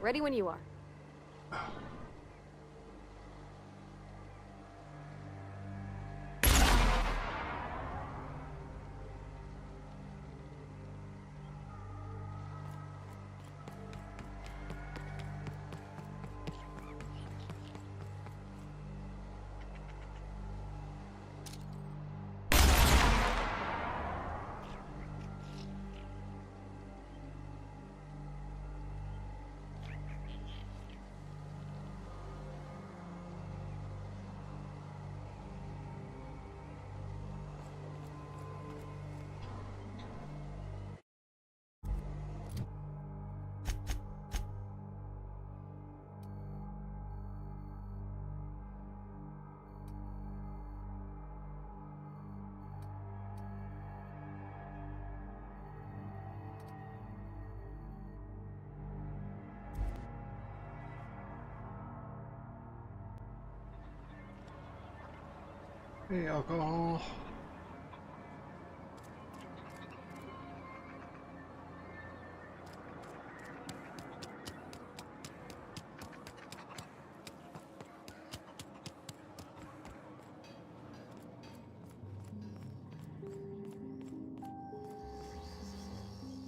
Ready when you are. Hey, alcohol.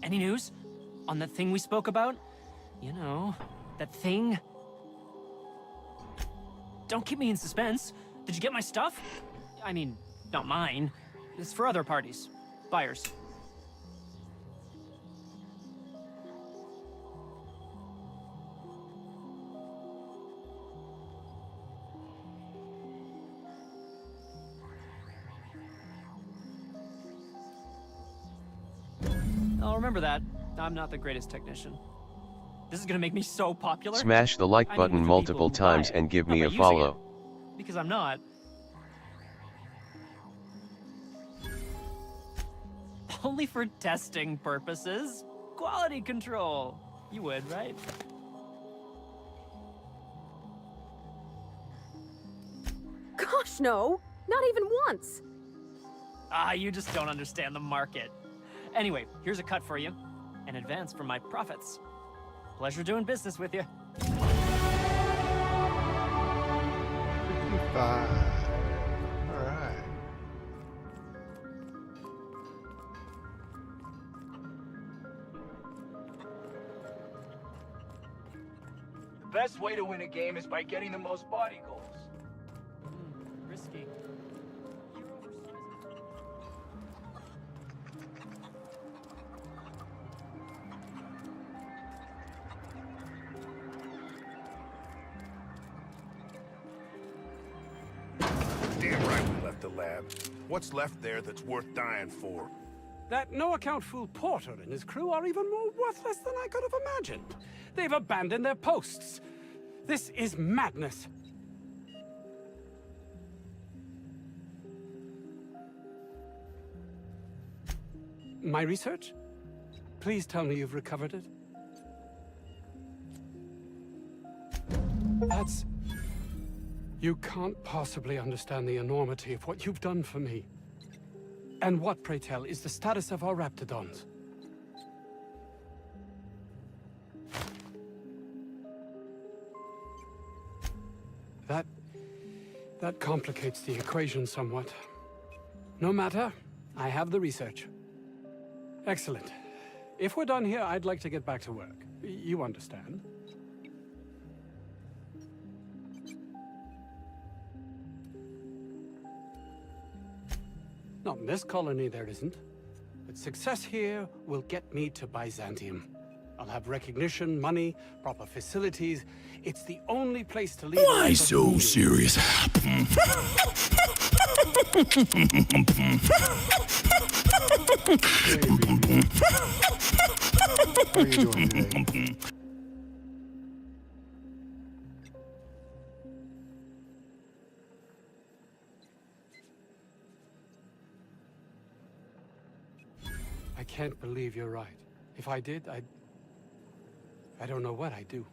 Any news? On that thing we spoke about? You know, that thing? Don't keep me in suspense. Did you get my stuff? I mean, not mine. It's for other parties. Buyers. I'll remember that. I'm not the greatest technician. This is gonna make me so popular. Smash the like button with the multiple people who buy times it, and give not me by a using follow. it, because I'm not. Only for testing purposes. Quality control. You would, right? Gosh, no! Not even once! Ah, you just don't understand the market. Anyway, here's a cut for you. An advance from my profits. Pleasure doing business with you. 55. Alright. The best way to win a game is by getting the most body goals. Risky. Damn right we left the lab. What's left there that's worth dying for? That no-account fool Porter and his crew are even more worthless than I could have imagined. They've abandoned their posts. This is madness. My research? Please tell me you've recovered it. That's... You can't possibly understand the enormity of what you've done for me. And what, pray tell, is the status of our raptidons? That complicates the equation somewhat. No matter, I have the research. Excellent. If we're done here, I'd like to get back to work. You understand? Not in this colony, there isn't. But success here will get me to Byzantium. I'll have recognition, money, proper facilities. It's the only place to lead. Why so serious? How are you doing today? I can't believe you're right. If I did, I don't know what I'd do.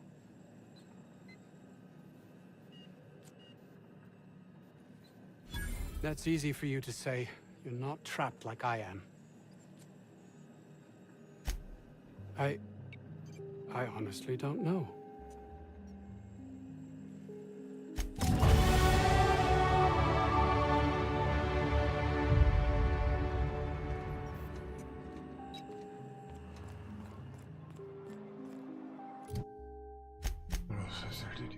That's easy for you to say. You're not trapped like I am. I honestly don't know. What else is there to do?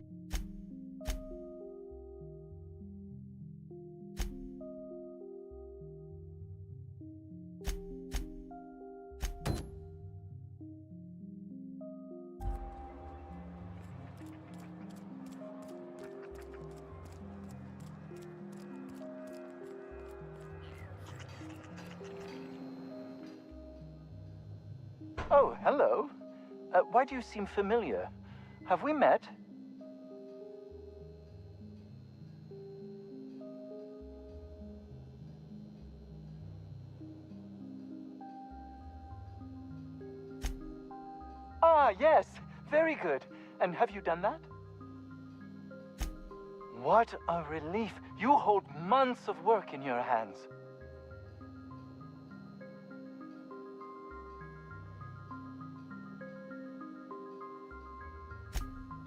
Oh, hello. Why do you seem familiar? Have we met? Ah, yes. Very good. And have you done that? What a relief. You hold months of work in your hands.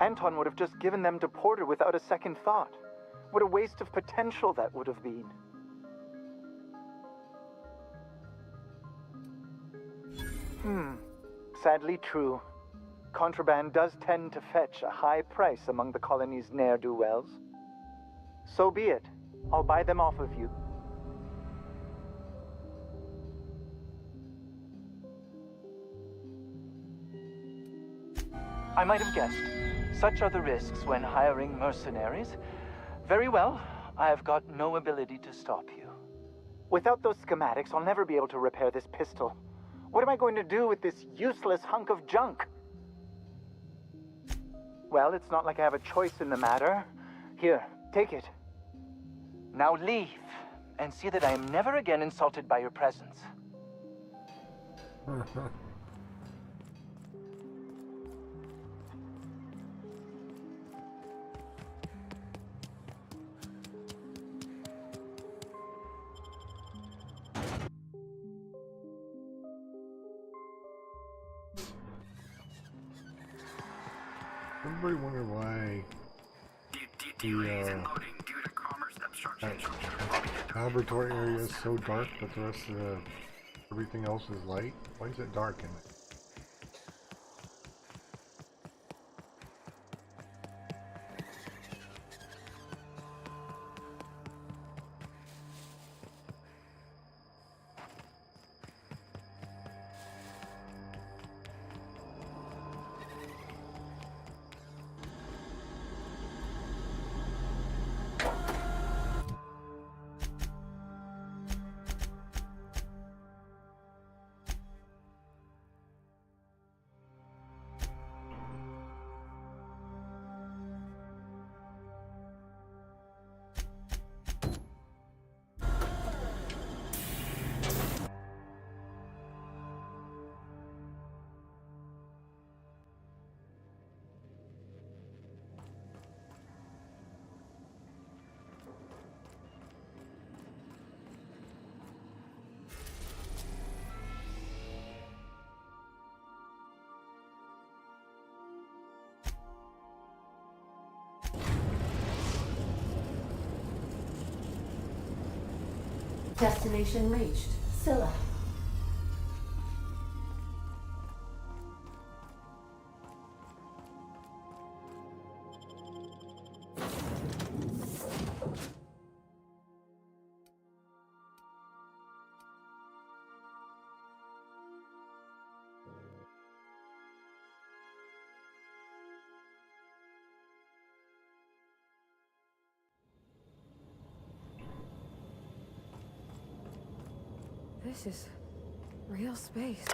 Anton would have just given them to Porter without a second thought. What a waste of potential that would have been. Sadly true. Contraband does tend to fetch a high price among the colony's ne'er-do-wells. So be it. I'll buy them off of you. I might have guessed. Such are the risks when hiring mercenaries. Very well, I have got no ability to stop you. Without those schematics, I'll never be able to repair this pistol. What am I going to do with this useless hunk of junk? Well, it's not like I have a choice in the matter. Here, take it. Now leave, and see that I am never again insulted by your presence. Everybody wondered why the laboratory area is so dark, but the rest of everything else is light. Why is it dark in it? Destination reached. Scylla. This is real space.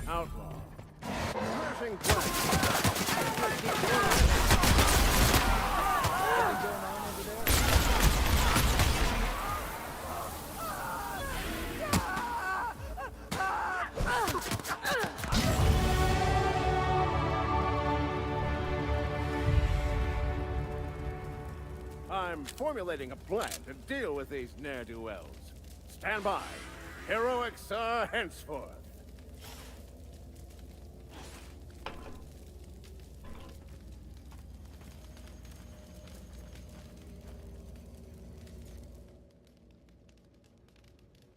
outlaw. Smashing plans. I'm formulating a plan to deal with these ne'er-do-wells. Stand by. Heroics are henceforth.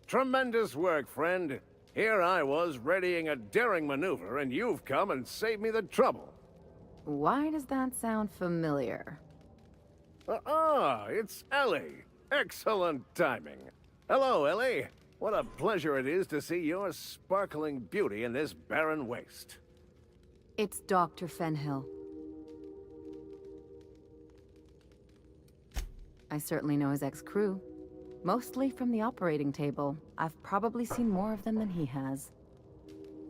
Tremendous work, friend. Here I was readying a daring maneuver, and you've come and saved me the trouble. Why does that sound familiar? It's Ellie. Excellent timing. Hello, Ellie. What a pleasure it is to see your sparkling beauty in this barren waste. It's Dr. Fenhill. I certainly know his ex-crew. Mostly from the operating table. I've probably seen more of them than he has.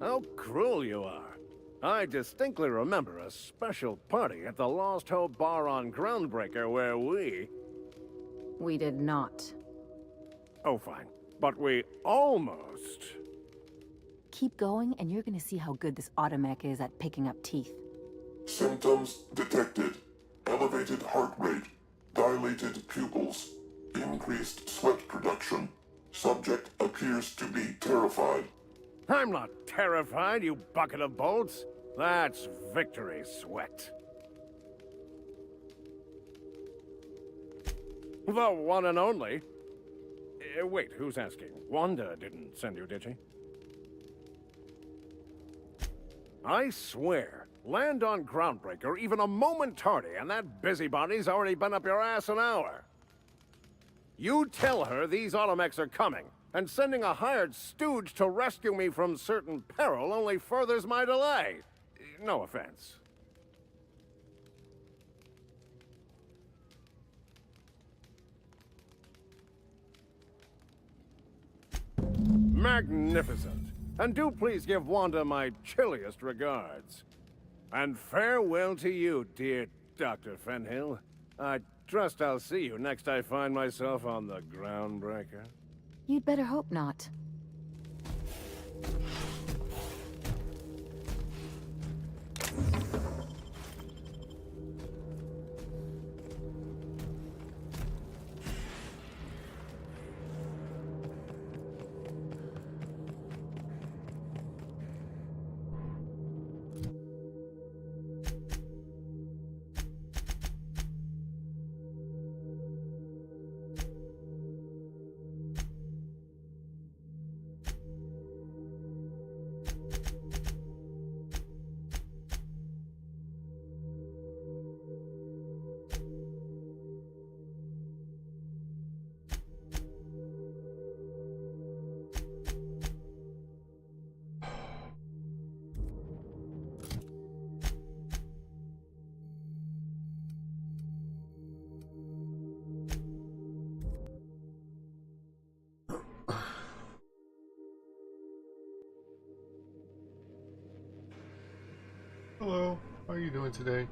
How cruel you are. I distinctly remember a special party at the Lost Hope Bar on Groundbreaker where We did not. Oh, fine. But we almost... Keep going, and you're gonna see how good this automech is at picking up teeth. Symptoms detected. Elevated heart rate, dilated pupils, increased sweat production. Subject appears to be terrified. I'm not terrified, you bucket of bolts. That's victory sweat. The one and only. Wait, who's asking? Wanda didn't send you, did she? I swear, land on Groundbreaker even a moment tardy, and that busybody's already been up your ass an hour. You tell her these automechs are coming, and sending a hired stooge to rescue me from certain peril only furthers my delay. No offense. Magnificent. And do please give Wanda my chilliest regards. And farewell to you, dear Dr. Fenhill. I trust I'll see you next I find myself on the Groundbreaker. You'd better hope not. Hello, how are you doing today?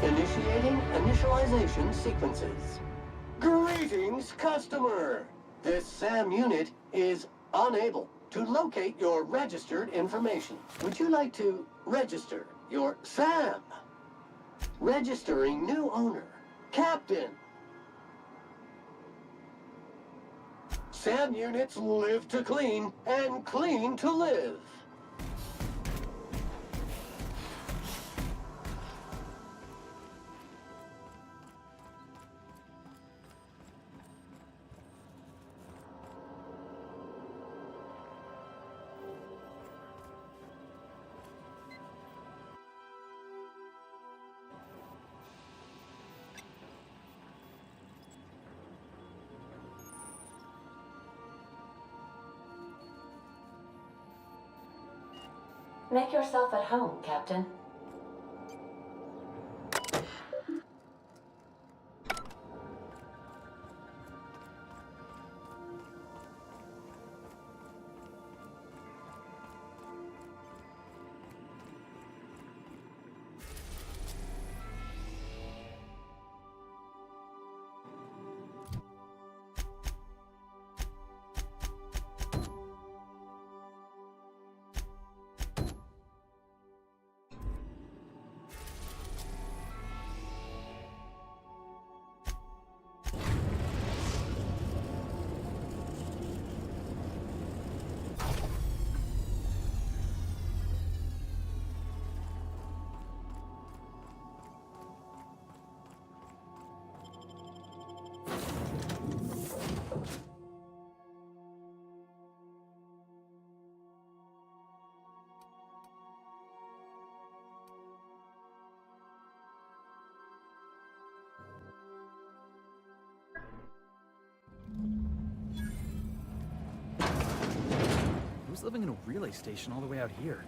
Initiating initialization sequences. Greetings, customer! This SAM unit is unable to locate your registered information. Would you like to register your SAM? Registering new owner, Captain. SAM units live to clean and clean to live. Make yourself at home, Captain. Who's living in a relay station all the way out here?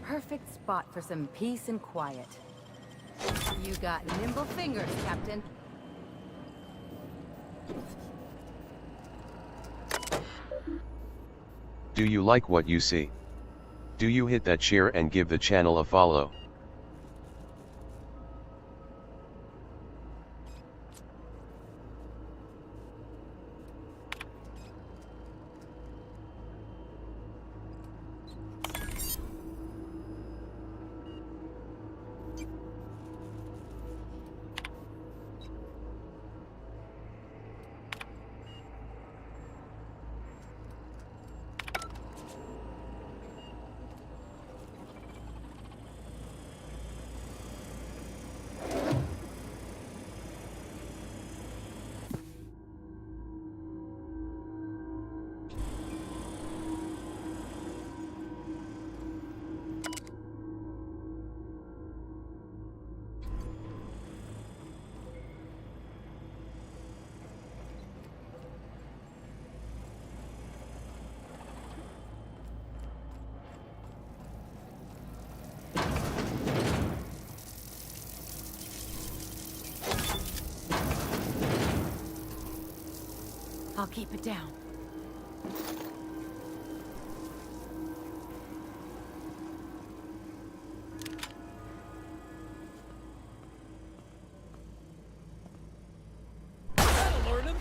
Perfect spot for some peace and quiet. You got nimble fingers, Captain. Do you like what you see? Do you hit that share and give the channel a follow? I'll keep it down. That'll learn him.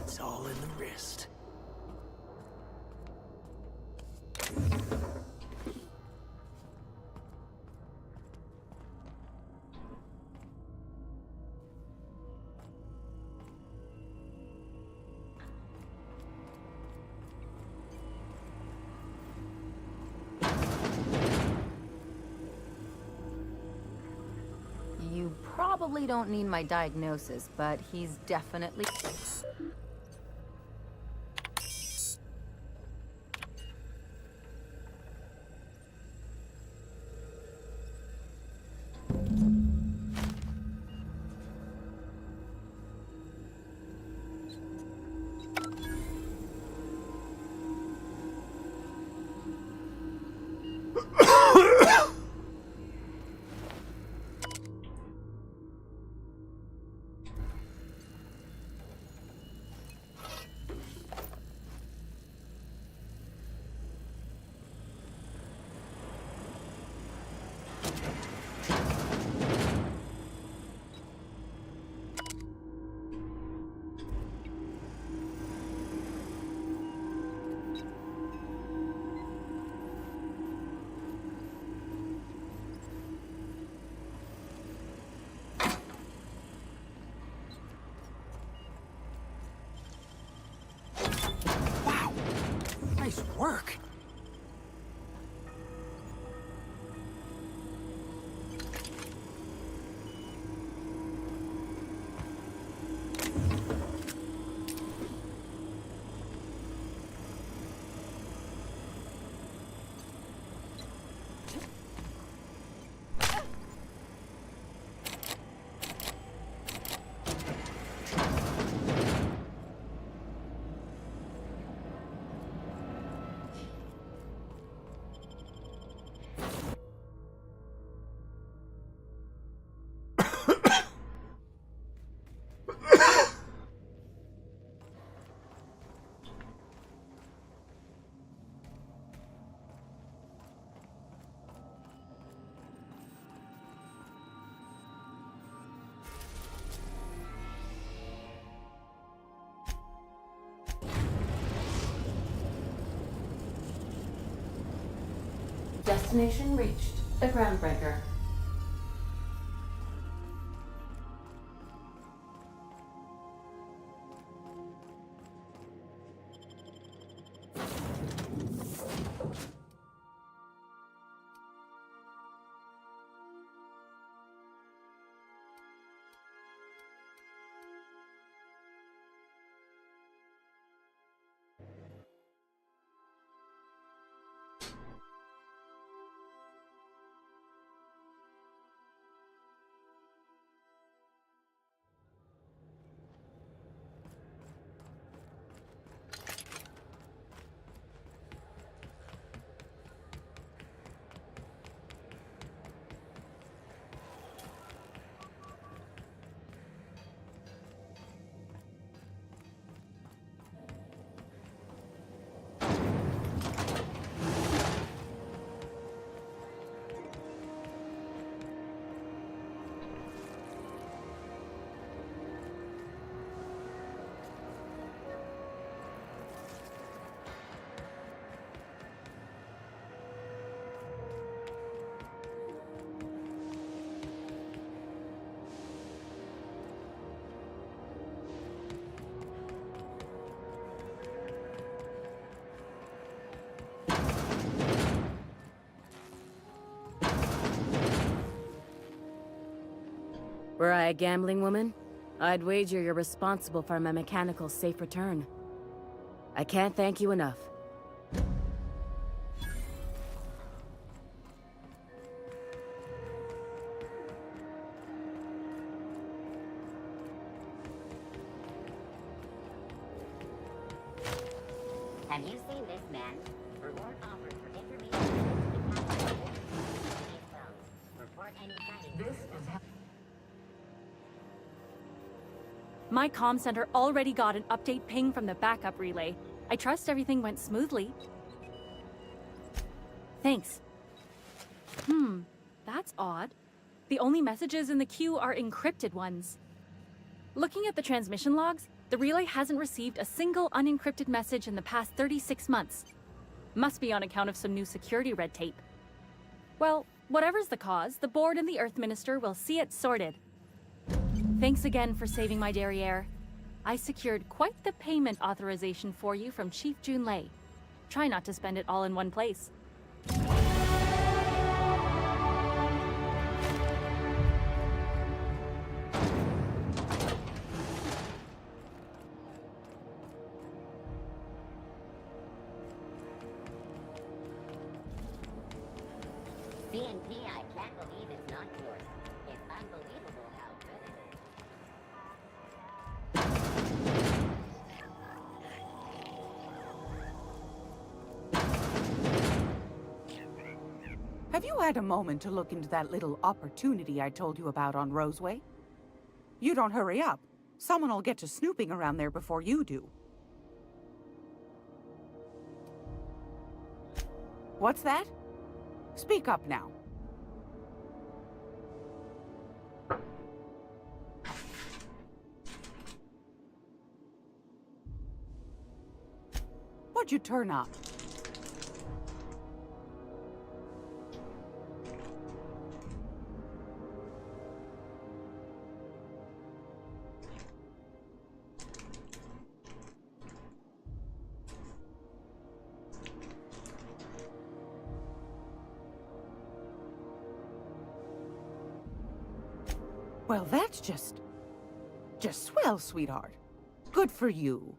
It's all in the wrist. You probably don't need my diagnosis, but he's definitely... work. Destination reached. The Groundbreaker. Were I a gambling woman, I'd wager you're responsible for my mechanical safe return. I can't thank you enough. Have you seen this man? Reward offered for information. Report any sightings. This is My comm center already got an update ping from the backup relay. I trust everything went smoothly. Thanks. That's odd. The only messages in the queue are encrypted ones. Looking at the transmission logs, the relay hasn't received a single unencrypted message in the past 36 months. Must be on account of some new security red tape. Well, whatever's the cause, the board and the Earth Minister will see it sorted. Thanks again for saving my derriere. I secured quite the payment authorization for you from Chief Junlei. Try not to spend it all in one place. CNP, I can't believe it's not yours. It's unbelievable how good it is. Have you had a moment to look into that little opportunity I told you about on Roseway? You don't hurry up. Someone will get to snooping around there before you do. What's that? Speak up now. What'd you turn up? Well, that's just swell, sweetheart. Good for you.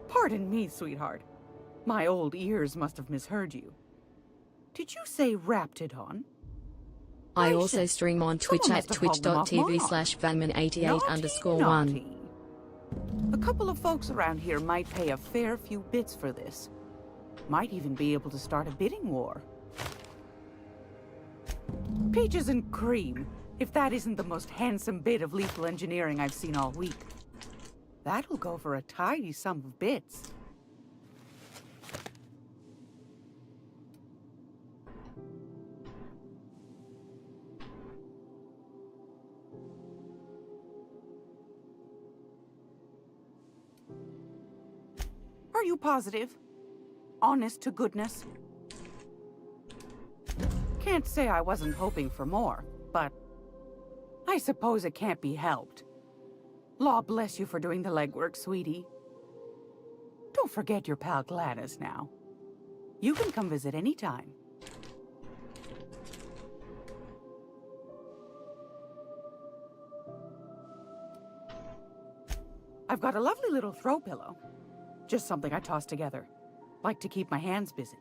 Pardon me, sweetheart. My old ears must have misheard you. Did you say Raptidon? I also stream on Twitch at twitch.tv/vanman88_1. A couple of folks around here might pay a fair few bits for this. Might even be able to start a bidding war. Peaches and cream, if that isn't the most handsome bit of lethal engineering I've seen all week. That'll go for a tidy sum of bits. Are you positive? Honest to goodness? Can't say I wasn't hoping for more, but I suppose it can't be helped. Law bless you for doing the legwork, sweetie. Don't forget your pal Gladys now. You can come visit anytime. I've got a lovely little throw pillow. Just something I toss together. Like to keep my hands busy.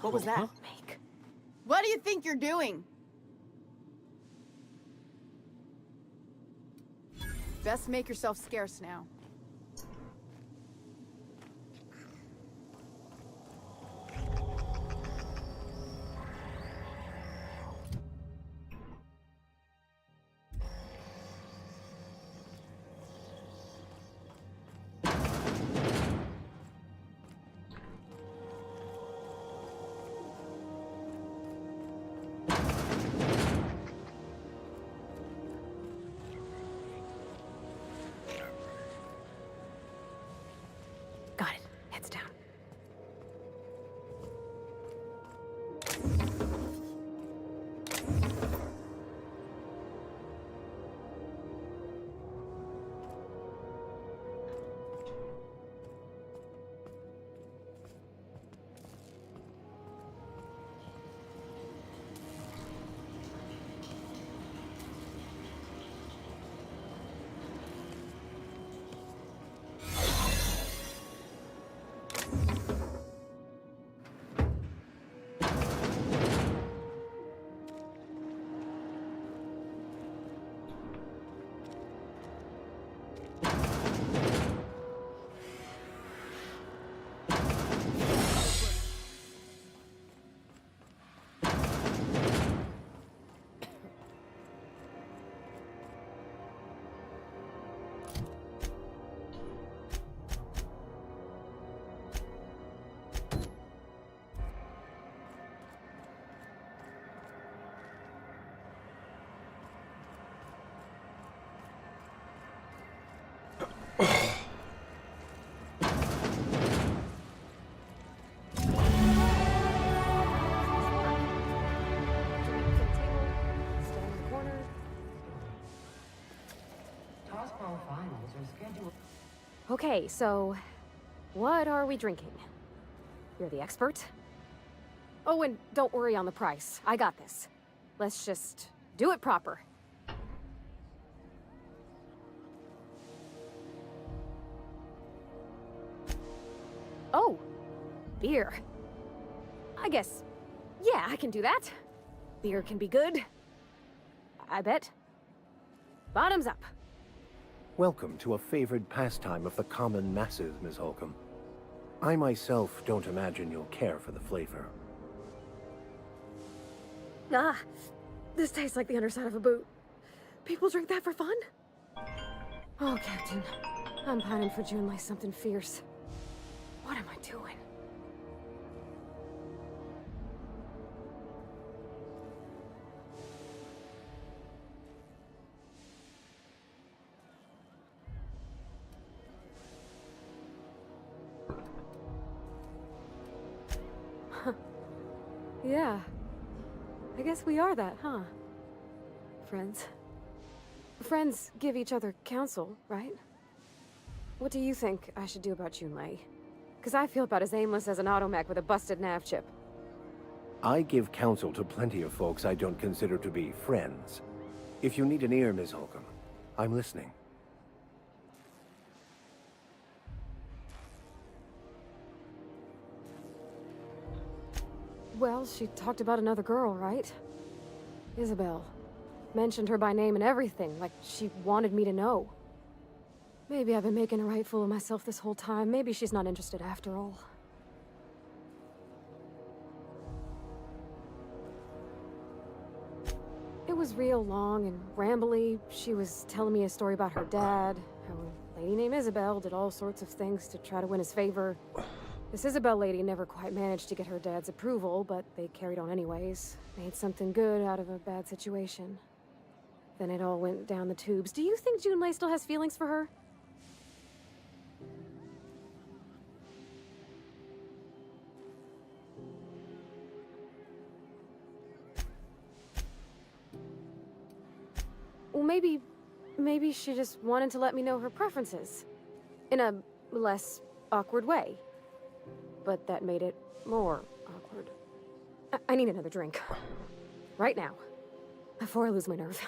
What was that? What do you think you're doing? Best make yourself scarce now. Got it. Heads down. Okay, so what are we drinking? You're the expert? Oh, and don't worry on the price. I got this. Let's just do it proper. Oh, beer. I guess, yeah, I can do that. Beer can be good. I bet. Bottoms up. Welcome to a favored pastime of the common masses, Ms. Holcomb. I myself don't imagine you'll care for the flavor. Ah, this tastes like the underside of a boot. People drink that for fun? Oh, Captain. I'm pining for June like something fierce. What am I doing? Yeah. I guess we are that, huh? Friends. Friends give each other counsel, right? What do you think I should do about Junlei? Because I feel about as aimless as an automech with a busted nav chip. I give counsel to plenty of folks I don't consider to be friends. If you need an ear, Ms. Holcomb, I'm listening. Well, she talked about another girl, right? Isabel. Mentioned her by name and everything, like she wanted me to know. Maybe I've been making a right fool of myself this whole time. Maybe she's not interested after all. It was real long and rambly. She was telling me a story about her dad, how a lady named Isabel did all sorts of things to try to win his favor. This Isabel lady never quite managed to get her dad's approval, but they carried on anyways. Made something good out of a bad situation. Then it all went down the tubes. Do you think Junlei still has feelings for her? Well, maybe she just wanted to let me know her preferences. In a less awkward way. But that made it more awkward. I need another drink. Right now. Before I lose my nerve.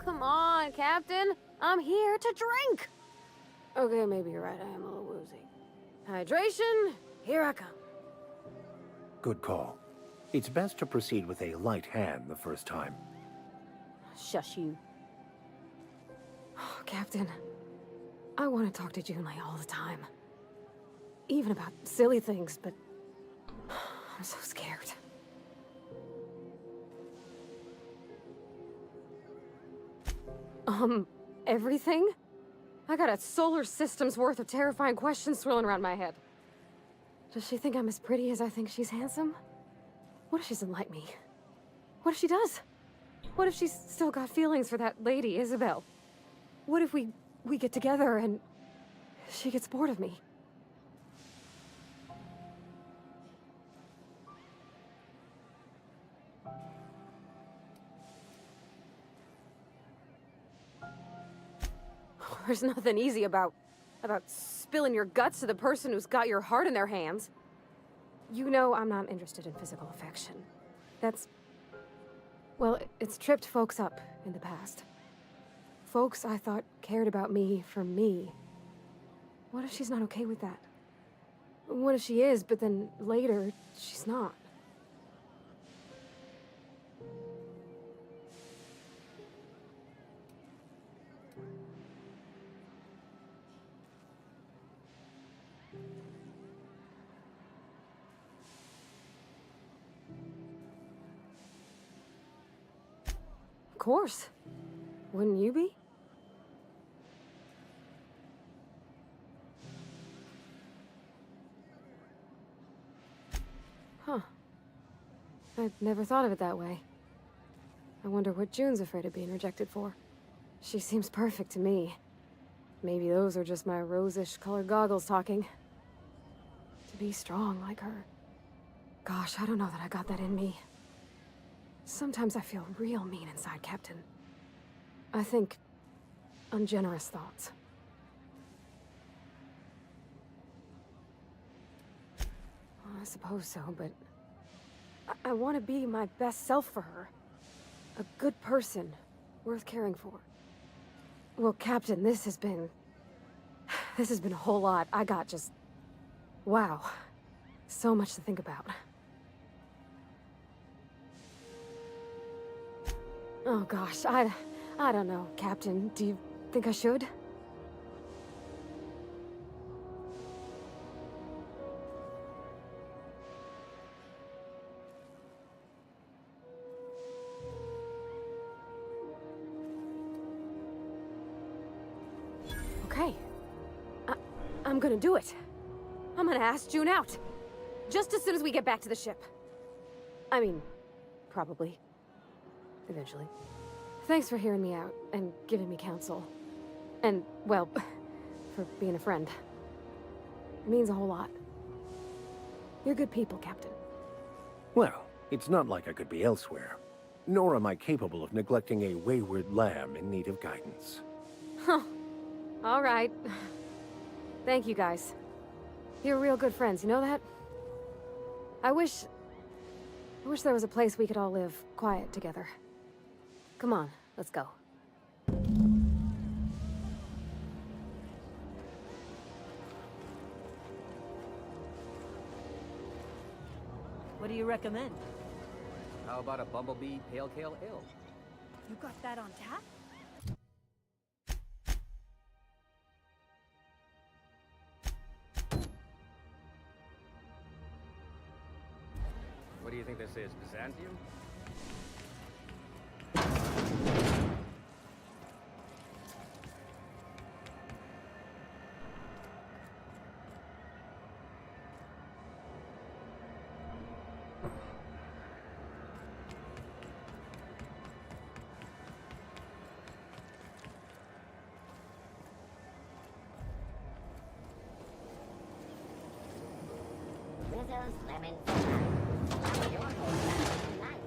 Come on, Captain. I'm here to drink. Okay, maybe you're right. I am a little woozy. Hydration, here I come. Good call. It's best to proceed with a light hand the first time. Shush you. Oh, Captain, I want to talk to Junlei all the time. Even about silly things, but I'm so scared. Everything? I got a solar system's worth of terrifying questions swirling around my head. Does she think I'm as pretty as I think she's handsome? What if she doesn't like me? What if she does? What if she's still got feelings for that lady, Isabel? What if we get together and she gets bored of me? There's nothing easy about spilling your guts to the person who's got your heart in their hands. You know I'm not interested in physical affection. That's... well, it's tripped folks up in the past. Folks I thought cared about me for me. What if she's not okay with that? What if she is, but then later, she's not? Of course. Wouldn't you be? Huh. I'd never thought of it that way. I wonder what June's afraid of being rejected for. She seems perfect to me. Maybe those are just my rosish colored goggles talking. To be strong like her. Gosh, I don't know that I got that in me. Sometimes I feel real mean inside, Captain. I think ungenerous thoughts. Well, I suppose so, but I want to be my best self for her. A good person, worth caring for. Well, Captain, this has been a whole lot. I got just... wow. So much to think about. Oh gosh, I don't know, Captain. Do you think I should? Okay. I'm gonna do it. I'm gonna ask June out. Just as soon as we get back to the ship. I mean, probably. Eventually. Thanks for hearing me out and giving me counsel. And, well, for being a friend. It means a whole lot. You're good people, Captain. Well, it's not like I could be elsewhere. Nor am I capable of neglecting a wayward lamb in need of guidance. Huh. All right. Thank you, guys. You're real good friends, you know that? I wish there was a place we could all live quiet together. Come on, let's go. What do you recommend? How about a Bumblebee Pale Kale Ale? You got that on tap? What do you think this is, Byzantium? Rizzo's lemon soda. Your whole family tonight.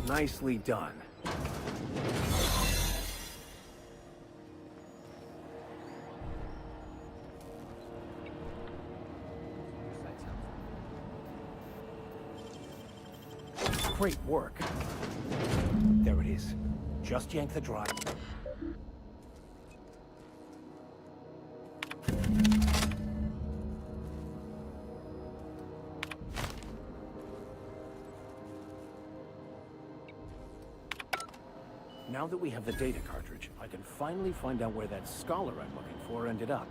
Nicely done. Great work. There it is. Just yank the drive. Now that we have the data cartridge, I can finally find out where that scholar I'm looking for ended up.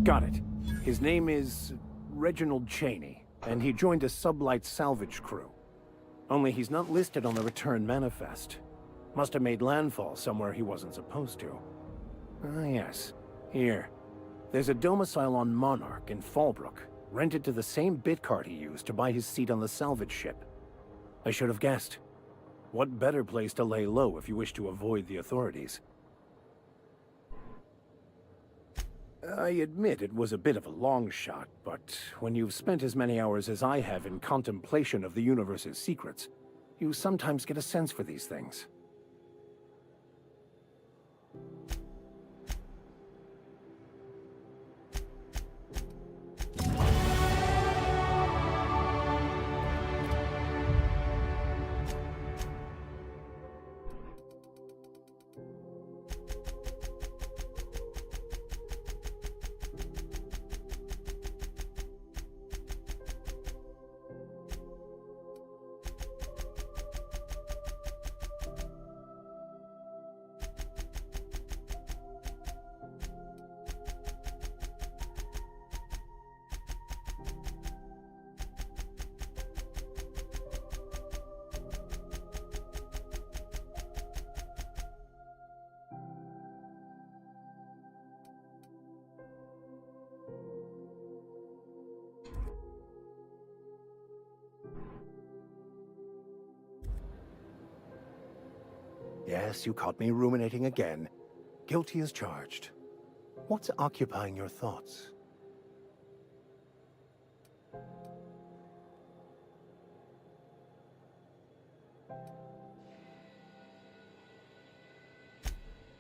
Got it. His name is Reginald Cheney, and he joined a sublight salvage crew. Only he's not listed on the return manifest. Must have made landfall somewhere he wasn't supposed to. Ah, yes. Here. There's a domicile on Monarch in Fallbrook, rented to the same bit card he used to buy his seat on the salvage ship. I should have guessed. What better place to lay low if you wish to avoid the authorities? I admit it was a bit of a long shot, but when you've spent as many hours as I have in contemplation of the universe's secrets, you sometimes get a sense for these things. Yes, you caught me ruminating again. Guilty as charged. What's occupying your thoughts?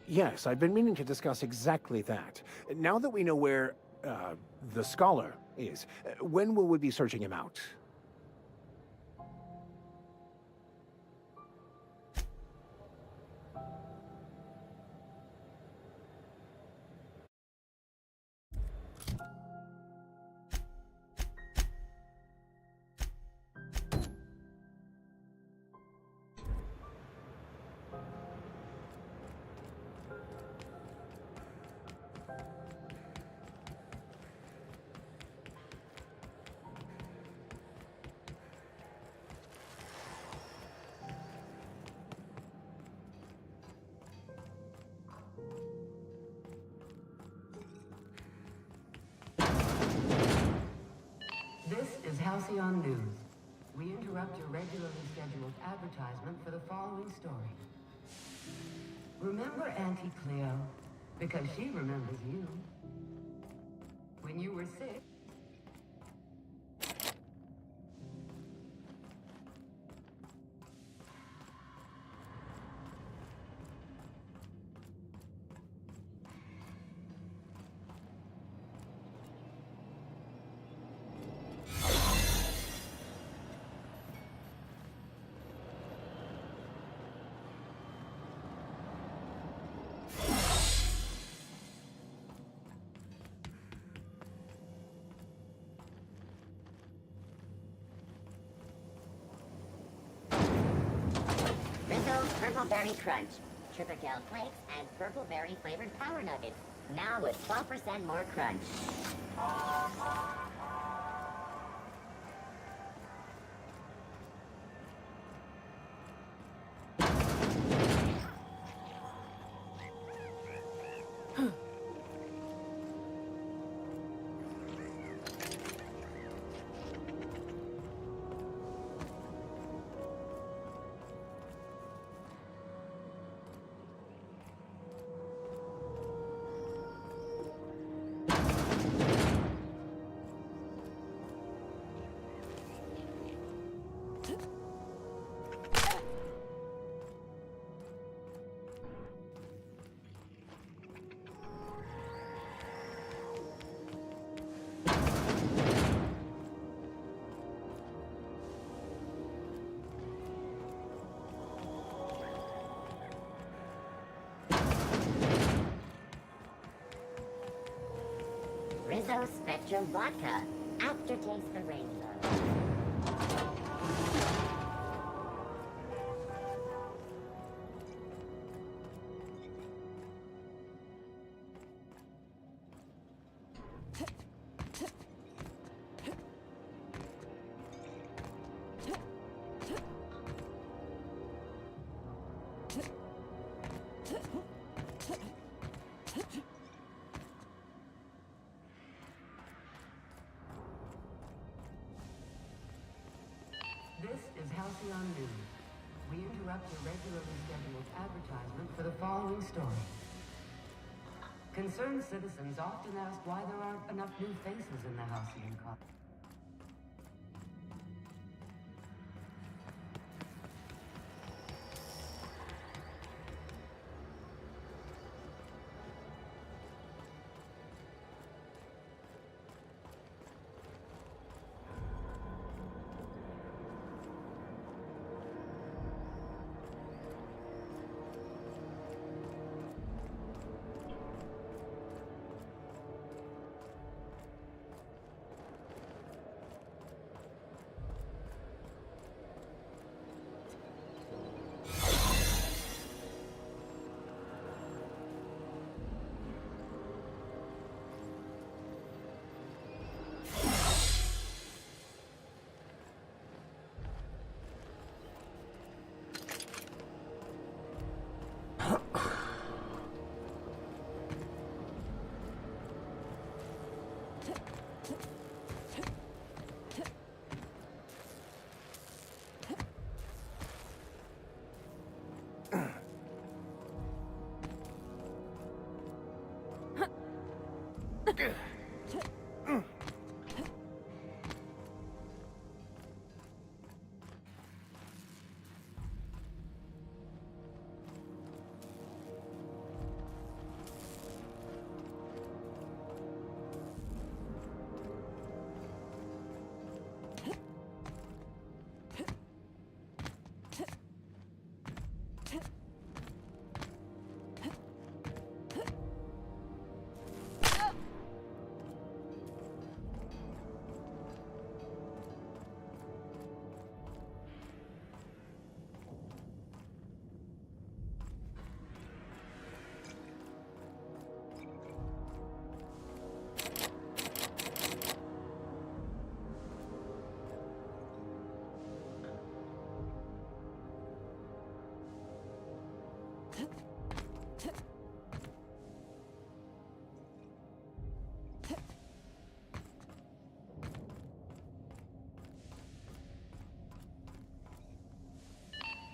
Yes, I've been meaning to discuss exactly that. Now that we know where, the scholar is, when will we be searching him out? This is Halcyon News. We interrupt your regularly scheduled advertisement for the following story. Remember Auntie Cleo? Because she remembers you. When you were sick, Rizzo's Purple Berry Crunch, Triple Gel Flakes, and Purple Berry flavored Power Nuggets. Now with 12% more crunch. Rizzo Spectrum Vodka. Aftertaste the rainbow. this is Halcyon News. We interrupt your regularly scheduled advertisement for the following story. Concerned citizens often ask why there aren't enough new faces in the Halcyon College.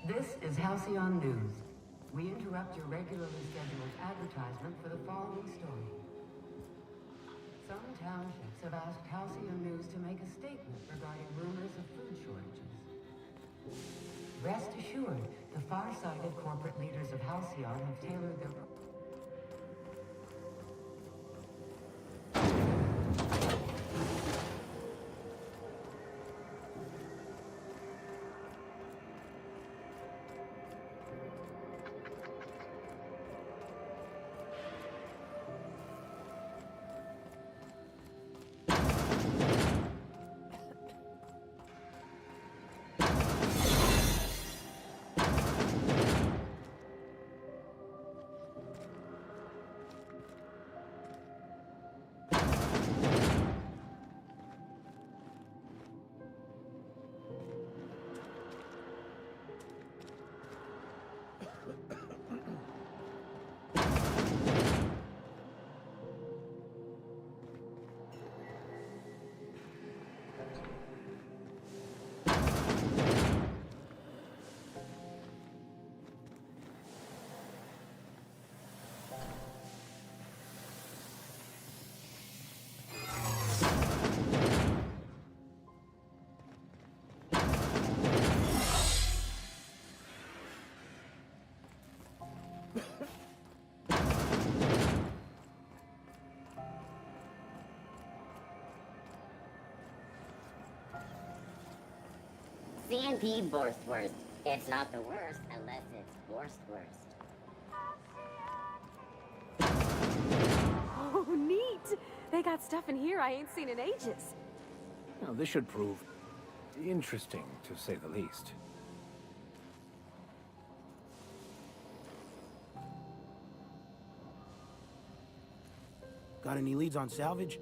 This is Halcyon News. We interrupt your regularly scheduled advertisement for the following story. Some townships have asked Halcyon News to make a statement regarding rumors of food shortages. Rest assured, the far-sighted corporate leaders of Halcyon have tailored their... CNP Borstwurst. It's not the worst unless it's Borstwurst. Oh, neat! They got stuff in here I ain't seen in ages. Now, this should prove interesting, to say the least. Got any leads on salvage?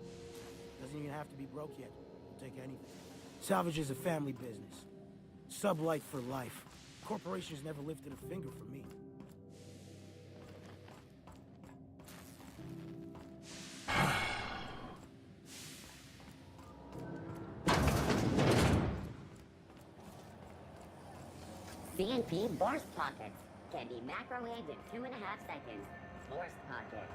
Doesn't even have to be broke yet. We'll take anything. Salvage is a family business. Sublight for life. Corporations never lifted a finger for me. CNP Borst Pockets can be microwaved in 2.5 seconds. Borst Pockets.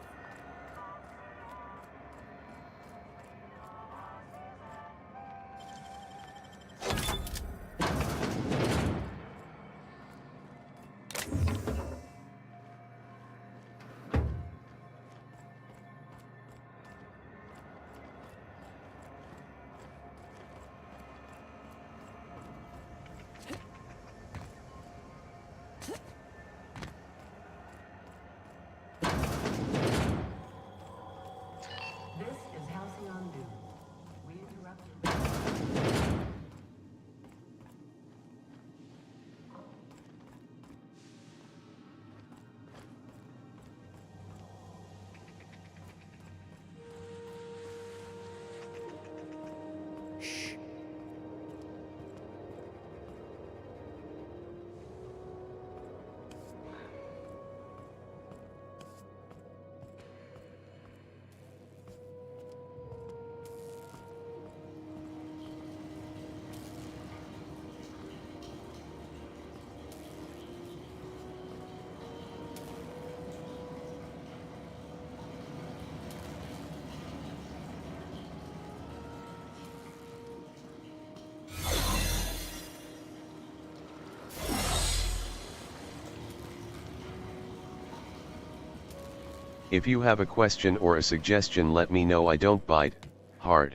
If you have a question or a suggestion, let me know. I don't bite hard.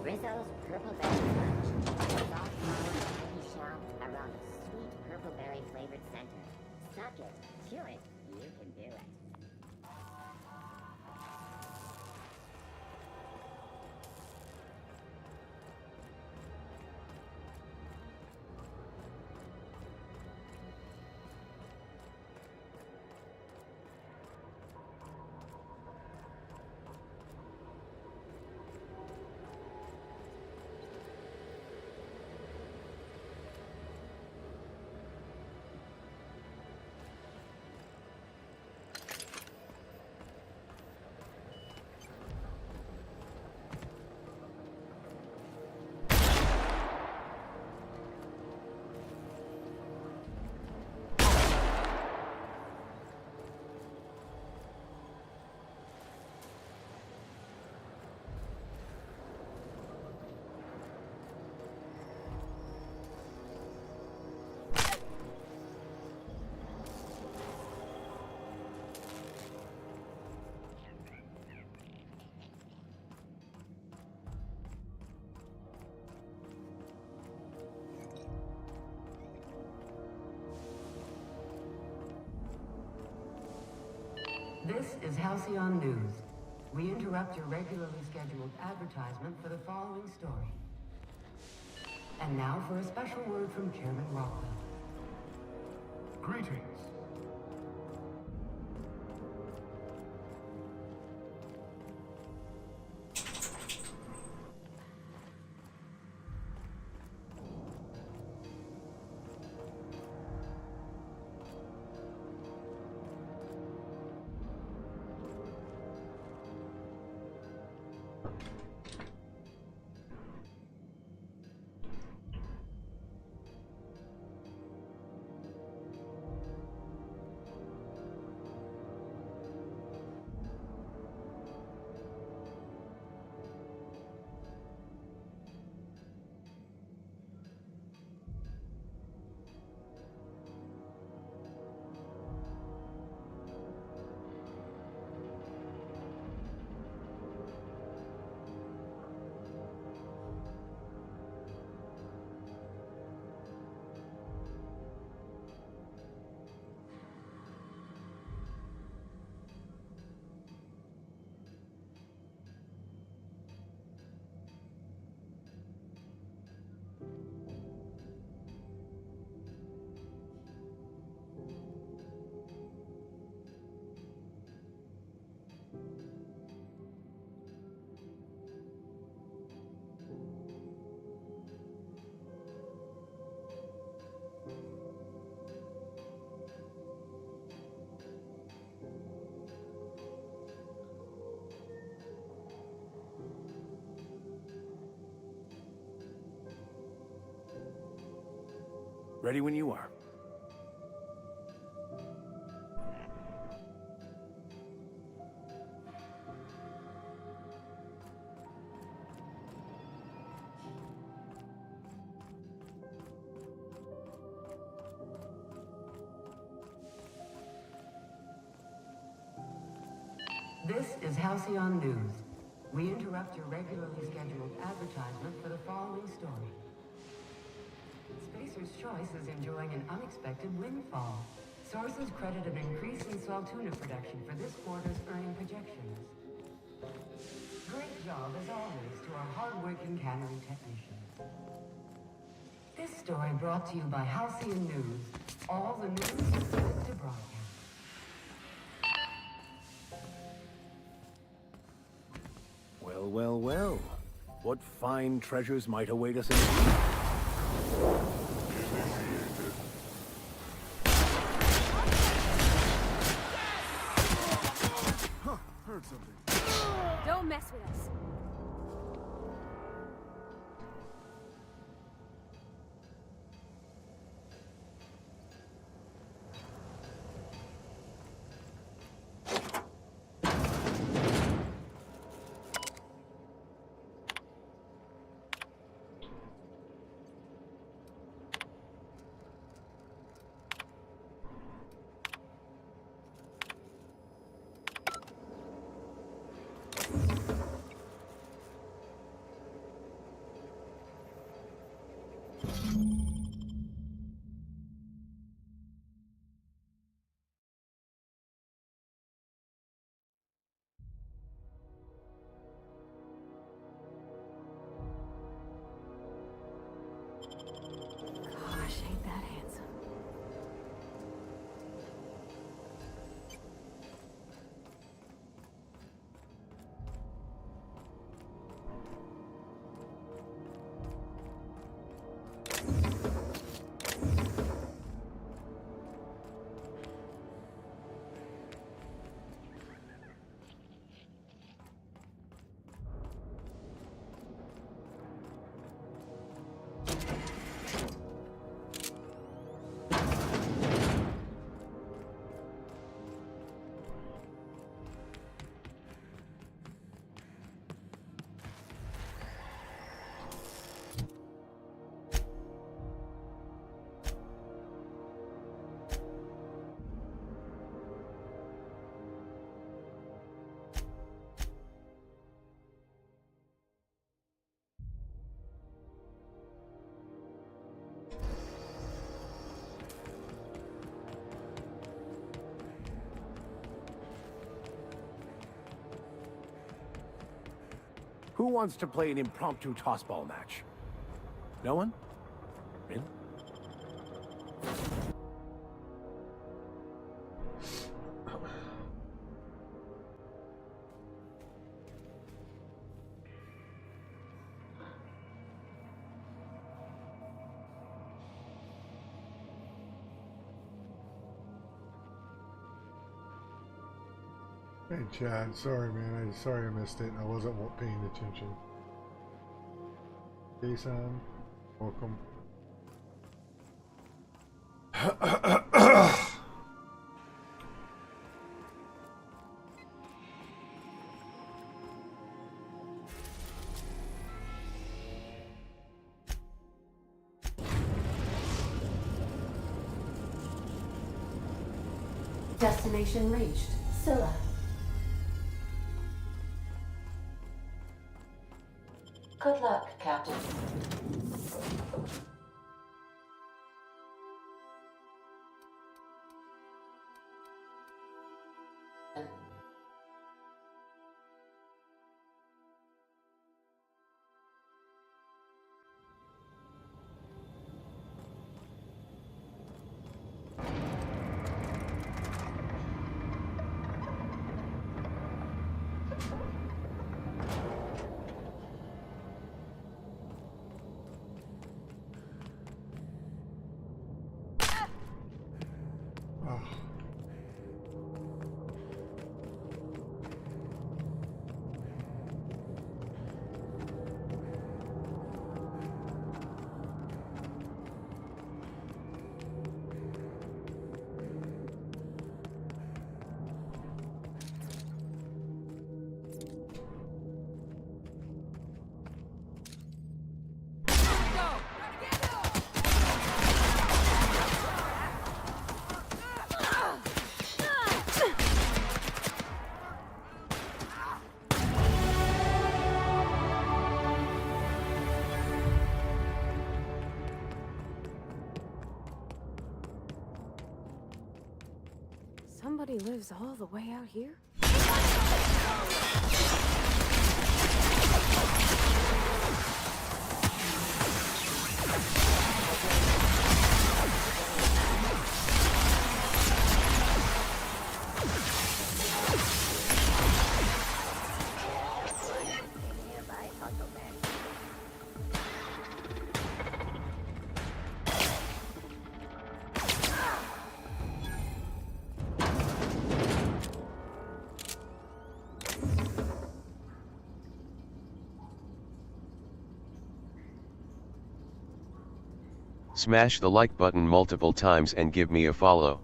Rizzo's Purple Berry Crunch. A soft, mild, candy shop around a sweet purple berry flavored center. Suck it, chew it, you can do it. This is Halcyon News. We interrupt your regularly scheduled advertisement for the following story. And now for a special word from Chairman Rockwell. Greetings. Ready when you are. This is Halcyon News. We interrupt your regularly scheduled advertisement for the following story. Spacer's Choice is enjoying an unexpected windfall. Sources credit an increase in swell tuna production for this quarter's earning projections. Great job, as always, to our hard-working cannery technicians. This story brought to you by Halcyon News. All the news is good to broadcast. Well, well, well. What fine treasures might await us in the future? Heard something. Don't mess with us. Who wants to play an impromptu tossball match? No one? Really? Hey Chad, sorry man, sorry I missed it. I wasn't paying attention. Jason, welcome. Destination reached. Scylla. Good luck, Captain. Somebody lives all the way out here? Smash the like button multiple times and give me a follow.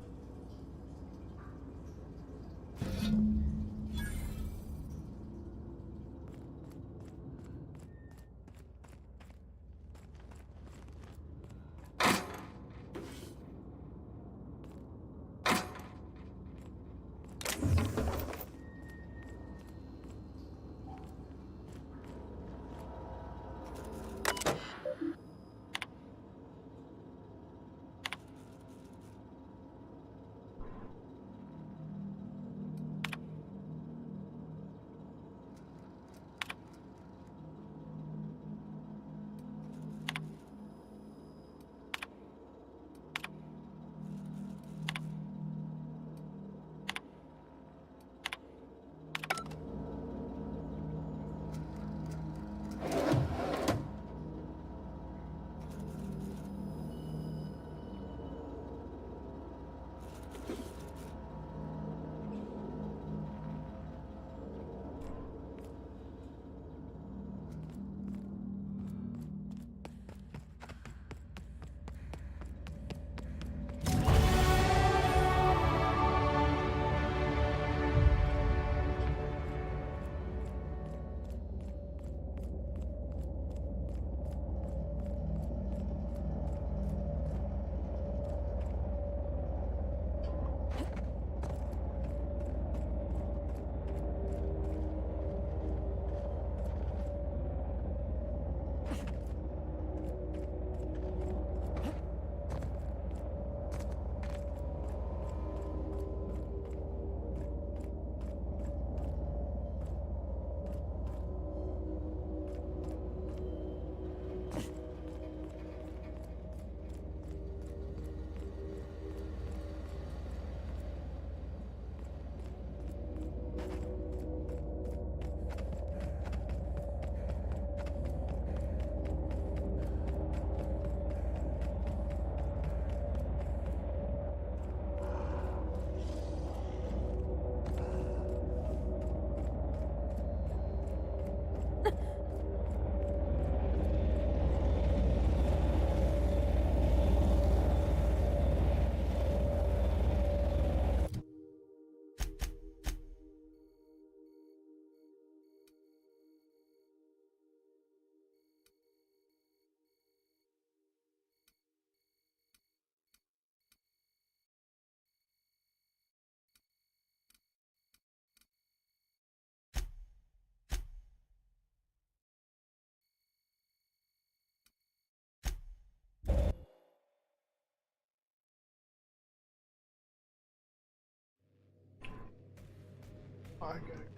I got it.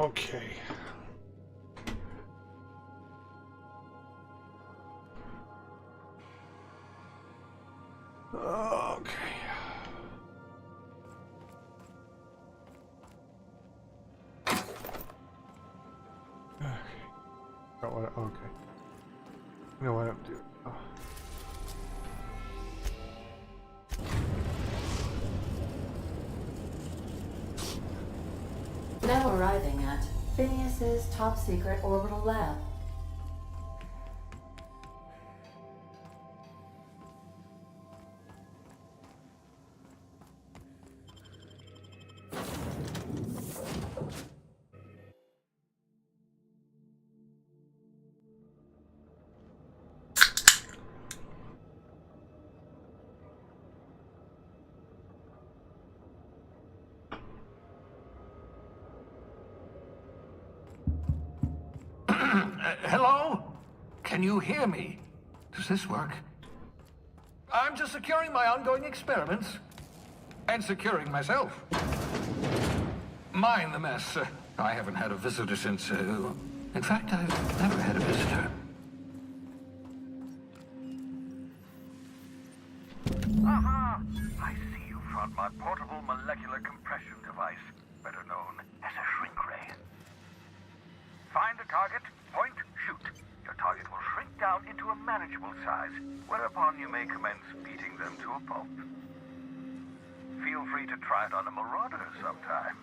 Okay. Okay. Okay. You know what I'm doing? Oh. Now arriving at Phineas's top secret orbital lab. Hello? Can you hear me? Does this work? I'm just securing my ongoing experiments. And securing myself. Mind the mess. I haven't had a visitor since... in fact, I've never had a visitor. Aha! I see you found my portable molecular compression device, better known as a shrink ray. Find a target, point, shoot. Your target will shrink down into a manageable size, whereupon you may commence beating them to a pulp. Feel free to try it on a marauder sometime.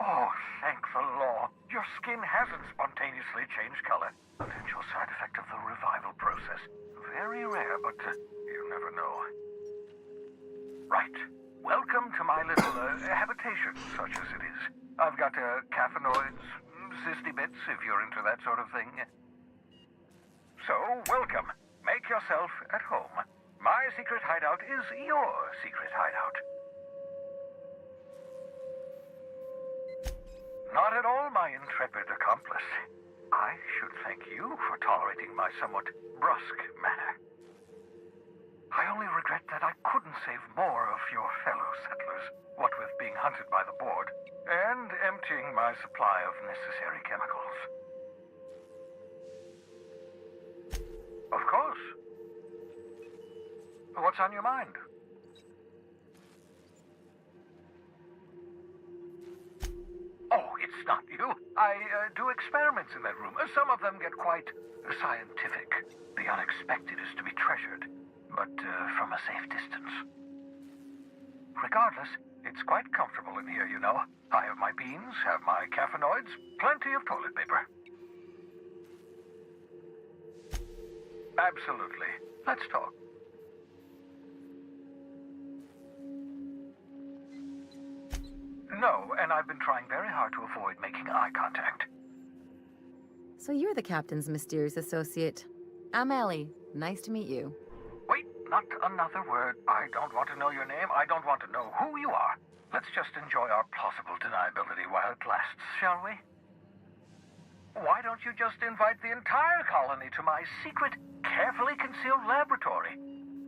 Oh, thank the law. Your skin hasn't spontaneously changed color. Potential side effect of the revival process. Very rare, but you never know. Right. Welcome to my little habitation, such as it is. I've got caffeinoids, cysty bits, if you're into that sort of thing. So, welcome. Make yourself at home. My secret hideout is your secret hideout. Not at all, my intrepid accomplice. I should thank you for tolerating my somewhat brusque manner. I only regret that I couldn't save more of your fellow settlers, what with being hunted by the board, and emptying my supply of necessary chemicals. Of course. What's on your mind? Oh, it's not you. I do experiments in that room. Some of them get quite scientific. The unexpected is to be treasured, but from a safe distance. Regardless, it's quite comfortable in here, you know. I have my beans, have my caffeinoids, plenty of toilet paper. Absolutely. Let's talk. No, and I've been trying very hard to avoid making eye contact. So you're the captain's mysterious associate. I'm Ellie. Nice to meet you. Wait, not another word. I don't want to know your name. I don't want to know who you are. Let's just enjoy our plausible deniability while it lasts, shall we? Why don't you just invite the entire colony to my secret, carefully concealed laboratory?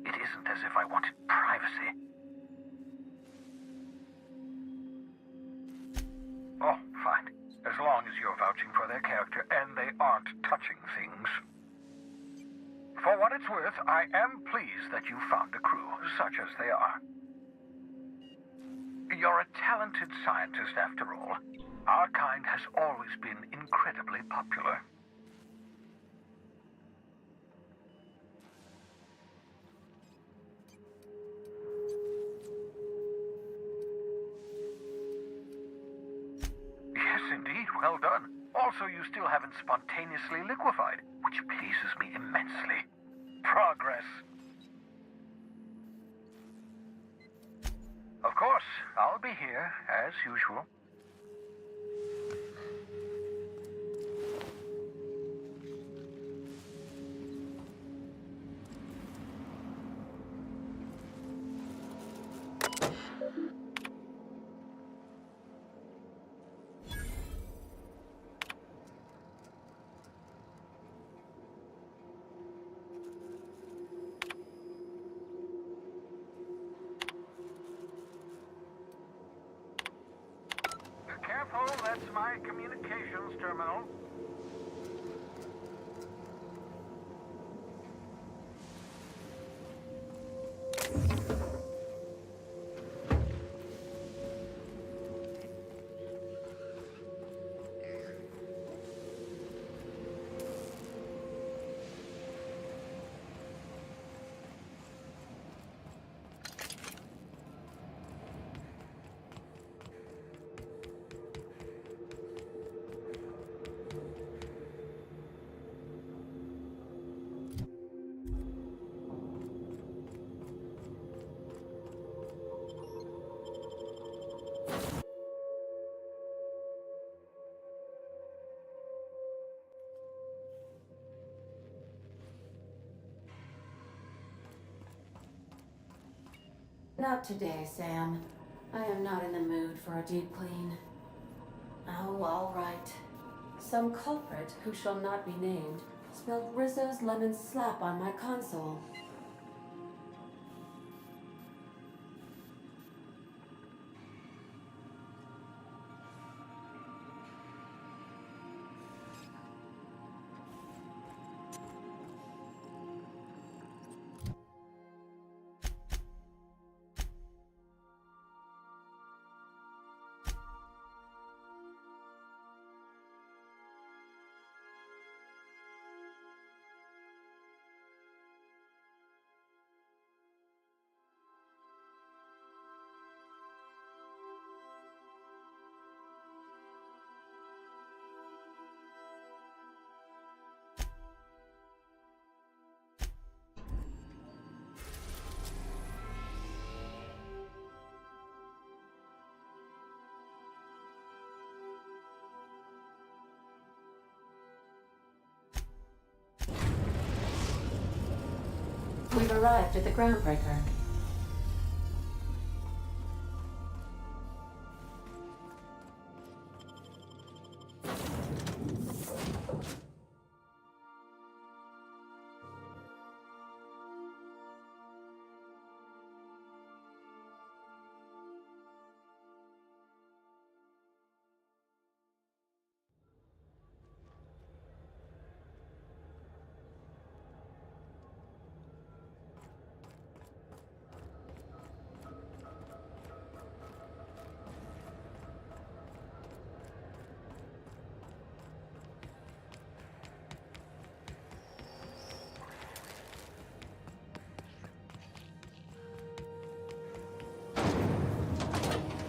It isn't as if I wanted privacy. Oh, fine. As long as you're vouching for their character and they aren't touching things. For what it's worth, I am pleased that you found a crew, such as they are. You're a talented scientist, after all. Our kind has always been incredibly popular. Yes, indeed. Well done. Also, you still haven't spontaneously liquefied, which pleases me immensely. Progress. Of course, I'll be here, as usual. Careful, that's my communications terminal. Not today, Sam. I am not in the mood for a deep clean. Oh, all right. Some culprit, who shall not be named, spilled Rizzo's lemon slap on my console. We've arrived at the groundbreaker.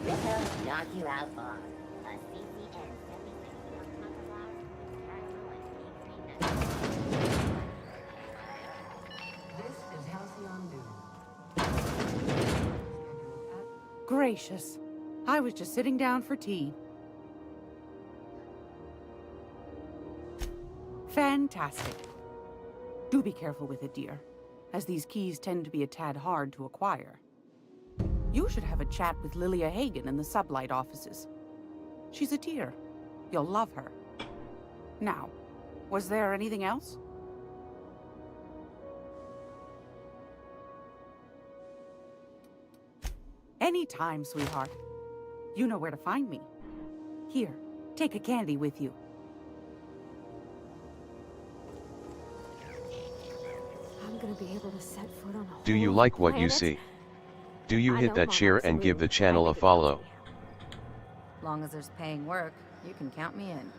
This'll knock you out for a PC-Eng-18 This is Halcyon News. Gracious. I was just sitting down for tea. Fantastic. Do be careful with it, dear, as these keys tend to be a tad hard to acquire. You should have a chat with Lilia Hagen in the Sublight offices. She's a dear. You'll love her. Now, was there anything else? Anytime, sweetheart. You know where to find me. Here, take a candy with you. I'm gonna be able to set foot on a whole Do you like what you planet? see? Do you I hit know that my share heart's and give the moving. channel a follow? Long as there's paying work, you can count me in.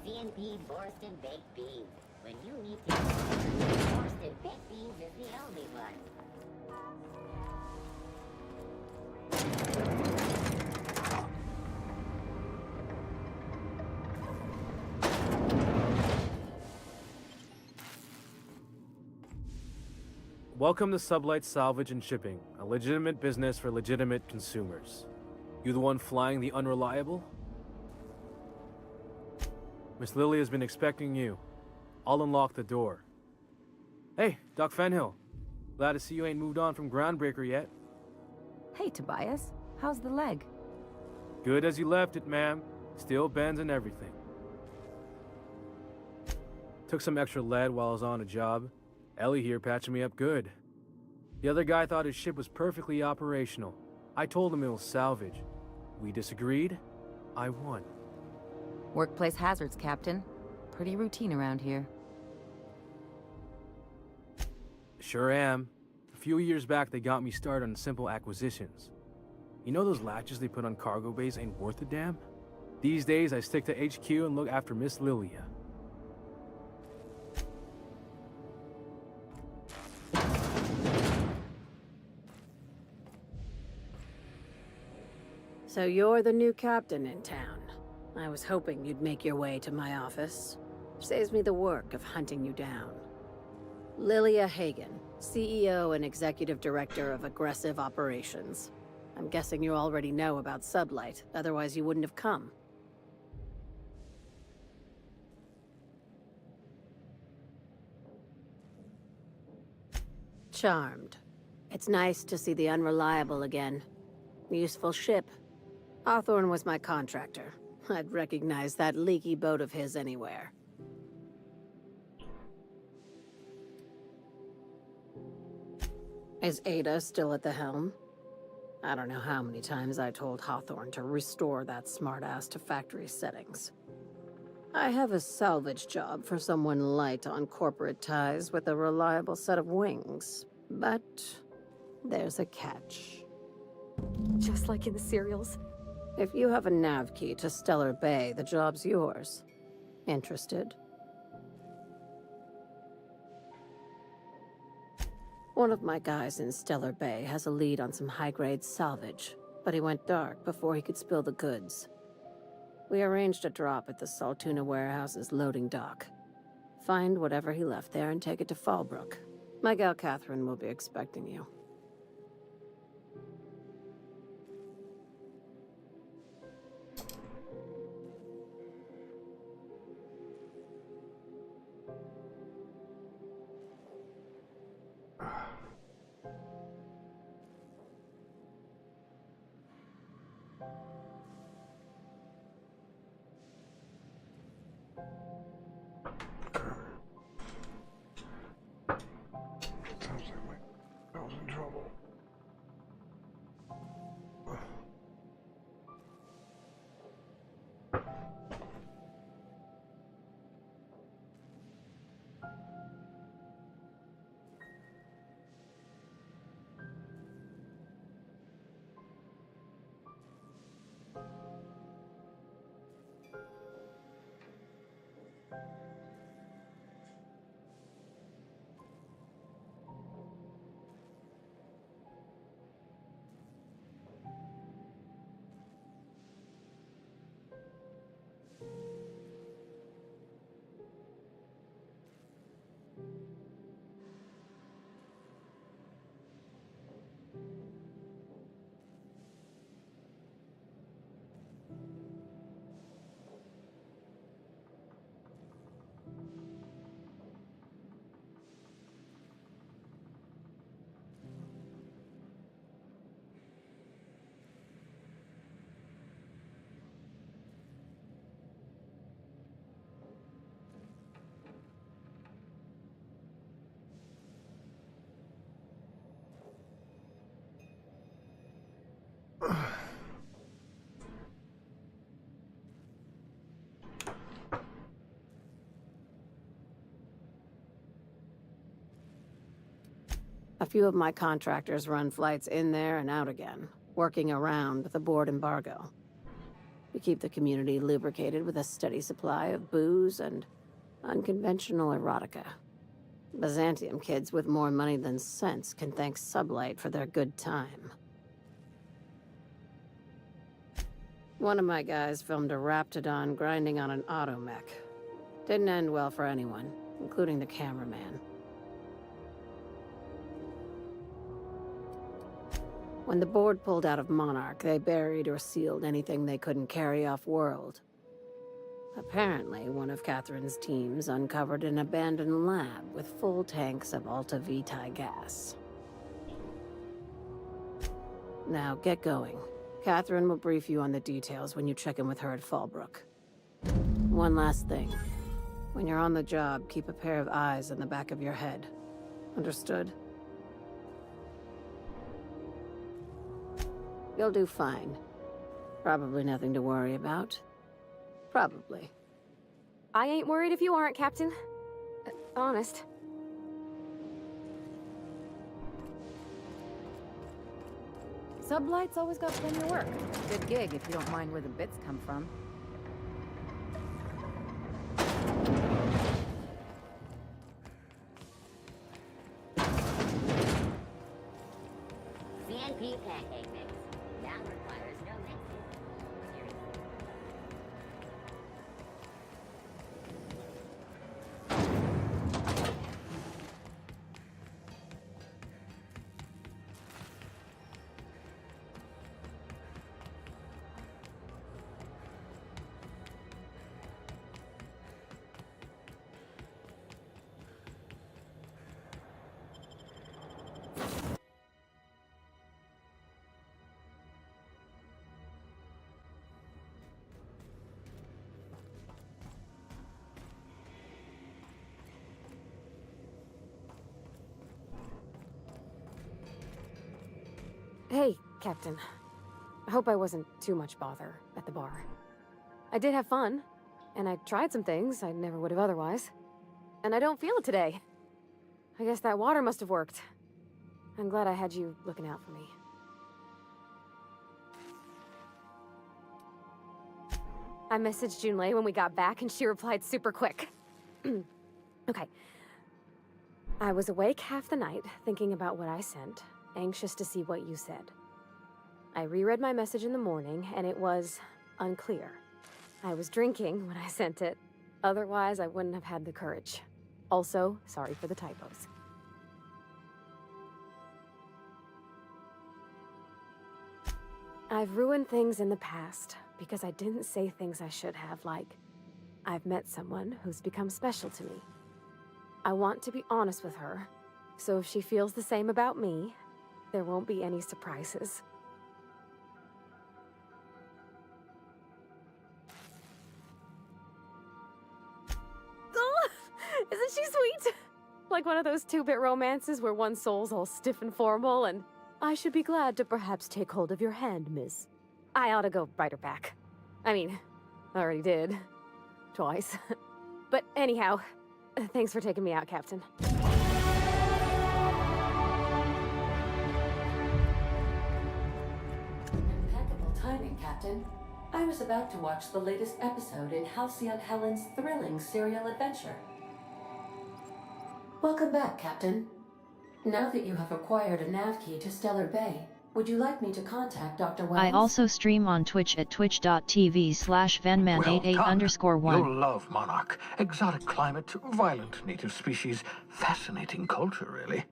CNP Borsted Baked Beans. When you need to Borsted Baked Beans is the only one. Welcome to Sublight Salvage and Shipping, a legitimate business for legitimate consumers. You the one flying the unreliable? Miss Lily has been expecting you. I'll unlock the door. Hey, Doc Fenhill. Glad to see you ain't moved on from Groundbreaker yet. Hey, Tobias. How's the leg? Good as you left it, ma'am. Still bends and everything. Took some extra lead while I was on a job. Ellie here patching me up good. The other guy thought his ship was perfectly operational. I told him it was salvage. We disagreed. I won. Workplace hazards, Captain. Pretty routine around here. Sure am. A few years back, they got me started on simple acquisitions. You know those latches they put on cargo bays ain't worth a damn? These days, I stick to HQ and look after Miss Lilia. So you're the new captain in town. I was hoping you'd make your way to my office. Saves me the work of hunting you down. Lilia Hagen, CEO and Executive Director of Aggressive Operations. I'm guessing you already know about Sublight, otherwise you wouldn't have come. Charmed. It's nice to see the Unreliable again. Useful ship. Hawthorne was my contractor. I'd recognize that leaky boat of his anywhere. Is Ada still at the helm? I don't know how many times I told Hawthorne to restore that smartass to factory settings. I have a salvage job for someone light on corporate ties with a reliable set of wings. But there's a catch. Just like in the serials? If you have a nav key to Stellar Bay, the job's yours. Interested? One of my guys in Stellar Bay has a lead on some high-grade salvage, but he went dark before he could spill the goods. We arranged a drop at the Saltuna warehouse's loading dock. Find whatever he left there and take it to Fallbrook. My gal Catherine will be expecting you. Sounds like I was in trouble. A few of my contractors run flights in there and out again, working around the board embargo. We keep the community lubricated with a steady supply of booze and unconventional erotica. Byzantium kids with more money than sense can thank Sublight for their good time. One of my guys filmed a Raptidon grinding on an automech. Didn't end well for anyone, including the cameraman. When the board pulled out of Monarch, they buried or sealed anything they couldn't carry off-world. Apparently, one of Catherine's teams uncovered an abandoned lab with full tanks of Alta Vitae gas. Now, get going. Catherine will brief you on the details when you check in with her at Fallbrook. One last thing. When you're on the job, keep a pair of eyes in the back of your head. Understood? You'll do fine. Probably nothing to worry about. Probably. I ain't worried if you aren't, Captain. Honest. Sublight's always got plenty of work. Good gig if you don't mind where the bits come from. CNP pancake mix. That requires no mixing. Seriously. Hey, Captain. I hope I wasn't too much bother at the bar. I did have fun, and I tried some things I never would have otherwise. And I don't feel it today. I guess that water must have worked. I'm glad I had you looking out for me. I messaged Junlei when we got back, and she replied super quick. Okay. I was awake half the night, thinking about what I sent, anxious to see what you said. I reread my message in the morning, and it was unclear. I was drinking when I sent it. Otherwise, I wouldn't have had the courage. Also, sorry for the typos. I've ruined things in the past because I didn't say things I should have, like, I've met someone who's become special to me. I want to be honest with her, so if she feels the same about me, there won't be any surprises. Oh, isn't she sweet? Like one of those two-bit romances where one soul's all stiff and formal and, I should be glad to perhaps take hold of your hand, miss. I ought to go write her back. I mean, I already did. Twice. But anyhow, thanks for taking me out, Captain. Impeccable timing, Captain. I was about to watch the latest episode in Halcyon Helen's thrilling serial adventure. Welcome back, Captain. Now that you have acquired a nav key to Stellar Bay, would you like me to contact Dr. Wells? I also stream on Twitch at twitch.tv/venman88_1. You'll love Monarch. Exotic climate, violent native species, fascinating culture, really.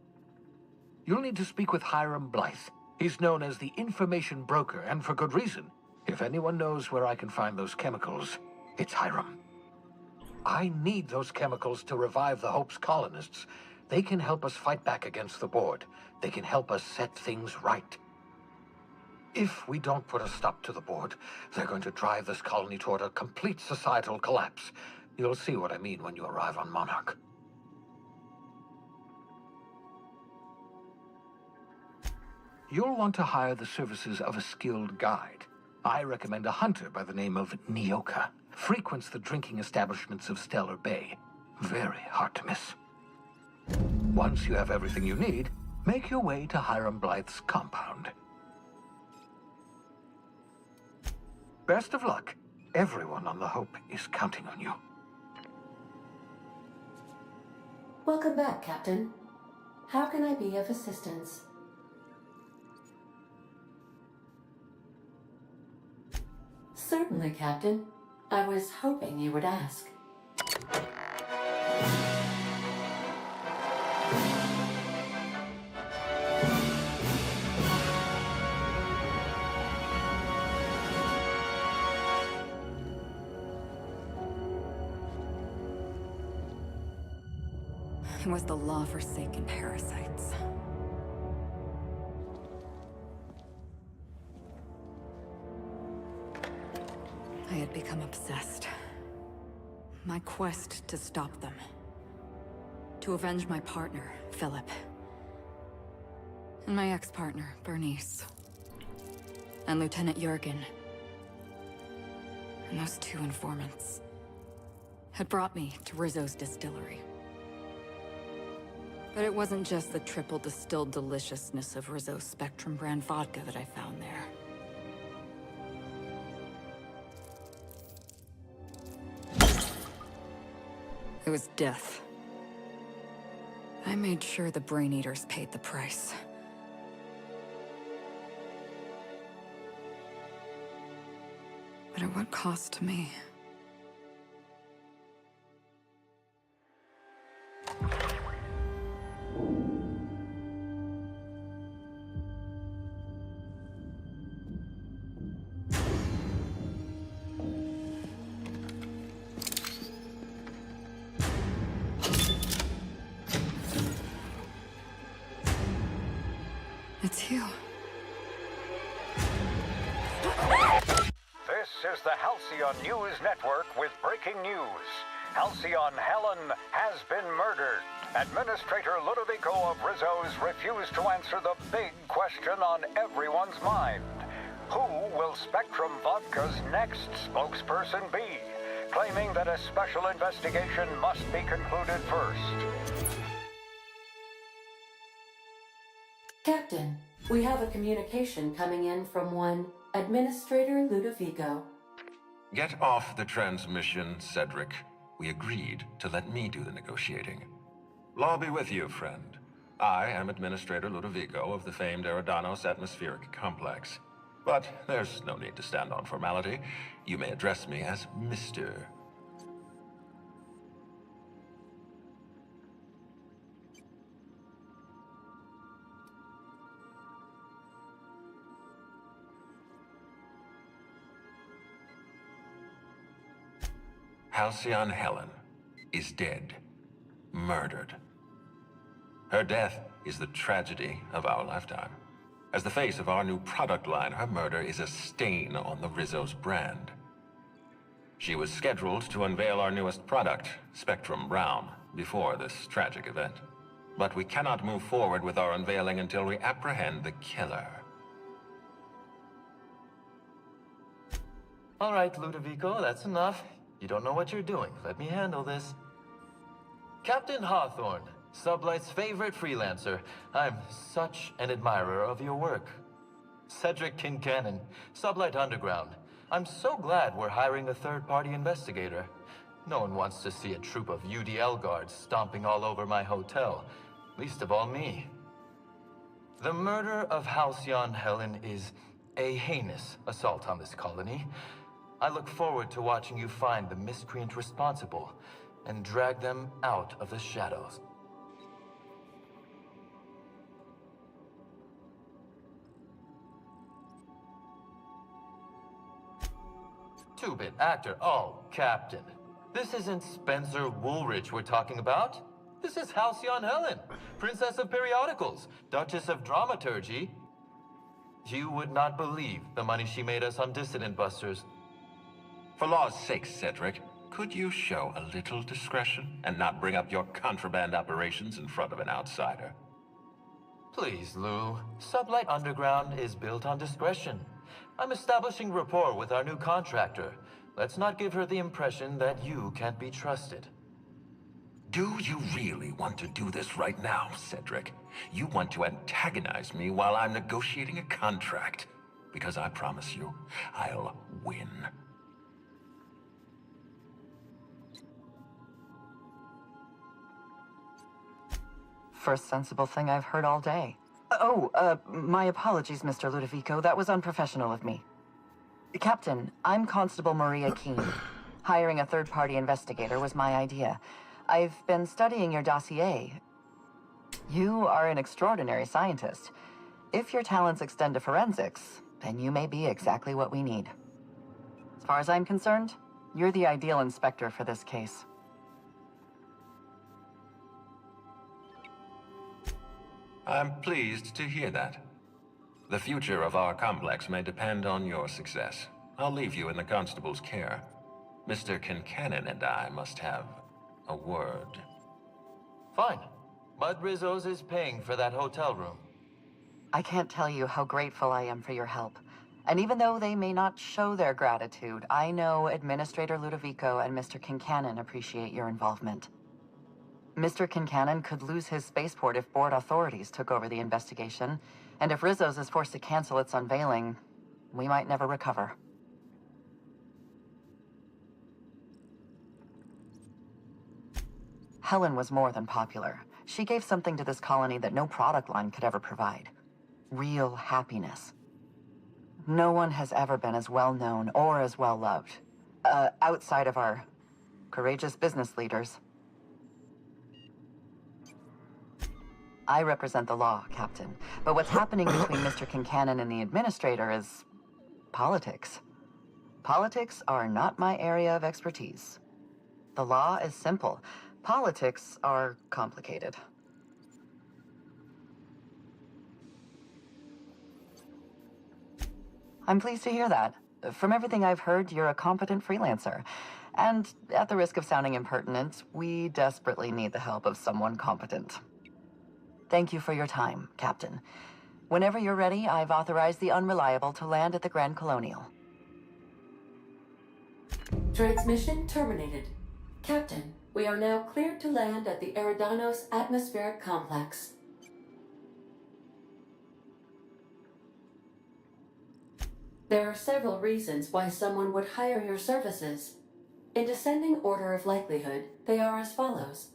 You'll need to speak with Hiram Blythe. He's known as the information broker, and for good reason. If anyone knows where I can find those chemicals, it's Hiram. I need those chemicals to revive the Hope's colonists. They can help us fight back against the board. They can help us set things right. If we don't put a stop to the board, they're going to drive this colony toward a complete societal collapse. You'll see what I mean when you arrive on Monarch. You'll want to hire the services of a skilled guide. I recommend a hunter by the name of Nyoka. Frequents the drinking establishments of Stellar Bay. Very hard to miss. Once you have everything you need, make your way to Hiram Blythe's compound. Best of luck. Everyone on the Hope is counting on you. Welcome back, Captain. How can I be of assistance? Certainly, Captain. I was hoping you would ask. It was the law-forsaken parasites. I had become obsessed. My quest to stop them. To avenge my partner, Philip. And my ex-partner, Bernice. And Lieutenant Jurgen. And those two informants had brought me to Rizzo's distillery. But it wasn't just the triple distilled deliciousness of Rizzo's Spectrum brand vodka that I found there. It was death. I made sure the Brain Eaters paid the price. But at what cost to me? It's you. This is the Halcyon News Network with breaking news. Halcyon Helen has been murdered. Administrator Ludovico of Rizzo's refused to answer the big question on everyone's mind. Who will Spectrum Vodka's next spokesperson be? Claiming that a special investigation must be concluded first. Captain, we have a communication coming in from one Administrator Ludovico. Get off the transmission, Cedric. We agreed to let me do the negotiating. Law be with you, friend. I am Administrator Ludovico of the famed Eridanos Atmospheric Complex. But there's no need to stand on formality. You may address me as Mr. Halcyon Helen is dead. Murdered. Her death is the tragedy of our lifetime. As the face of our new product line, her murder is a stain on the Rizzo's brand. She was scheduled to unveil our newest product, Spectrum Brown, before this tragic event. But we cannot move forward with our unveiling until we apprehend the killer. All right, Ludovico, that's enough. You don't know what you're doing. Let me handle this. Captain Hawthorne, Sublight's favorite freelancer. I'm such an admirer of your work. Cedric Kincannon, Sublight Underground. I'm so glad we're hiring a third-party investigator. No one wants to see a troop of UDL guards stomping all over my hotel. Least of all me. The murder of Halcyon Helen is a heinous assault on this colony. I look forward to watching you find the miscreant responsible and drag them out of the shadows. Two-bit actor. Oh, Captain. This isn't Spencer Woolrich we're talking about. This is Halcyon Helen, Princess of Periodicals, Duchess of Dramaturgy. You would not believe the money she made us on Dissident Busters. For law's sake, Cedric, could you show a little discretion and not bring up your contraband operations in front of an outsider? Please, Lou. Sublight Underground is built on discretion. I'm establishing rapport with our new contractor. Let's not give her the impression that you can't be trusted. Do you really want to do this right now, Cedric? You want to antagonize me while I'm negotiating a contract? Because I promise you, I'll win. First sensible thing I've heard all day. My apologies, Mr. Ludovico. That was unprofessional of me. Captain, I'm Constable Maria Keene. Hiring a third-party investigator was my idea. I've been studying your dossier. You are an extraordinary scientist. If your talents extend to forensics, then you may be exactly what we need. As far as I'm concerned, you're the ideal inspector for this case. I'm pleased to hear that. The future of our complex may depend on your success. I'll leave you in the constable's care. Mr. Kincannon and I must have a word. Fine. Bud Rizzo's is paying for that hotel room. I can't tell you how grateful I am for your help. And even though they may not show their gratitude, I know Administrator Ludovico and Mr. Kincannon appreciate your involvement. Mr. Kincannon could lose his spaceport if board authorities took over the investigation, and if Rizzo's is forced to cancel its unveiling, we might never recover. Helen was more than popular. She gave something to this colony that no product line could ever provide. Real happiness. No one has ever been as well known or as well loved, outside of our courageous business leaders. I represent the law, Captain, but what's happening between Mr. Kincannon and the Administrator is politics. Politics are not my area of expertise. The law is simple. Politics are complicated. I'm pleased to hear that. From everything I've heard, you're a competent freelancer. And at the risk of sounding impertinent, we desperately need the help of someone competent. Thank you for your time, Captain. Whenever you're ready, I've authorized the Unreliable to land at the Grand Colonial. Transmission terminated. Captain, we are now cleared to land at the Eridanos Atmospheric Complex. There are several reasons why someone would hire your services. In descending order of likelihood, they are as follows: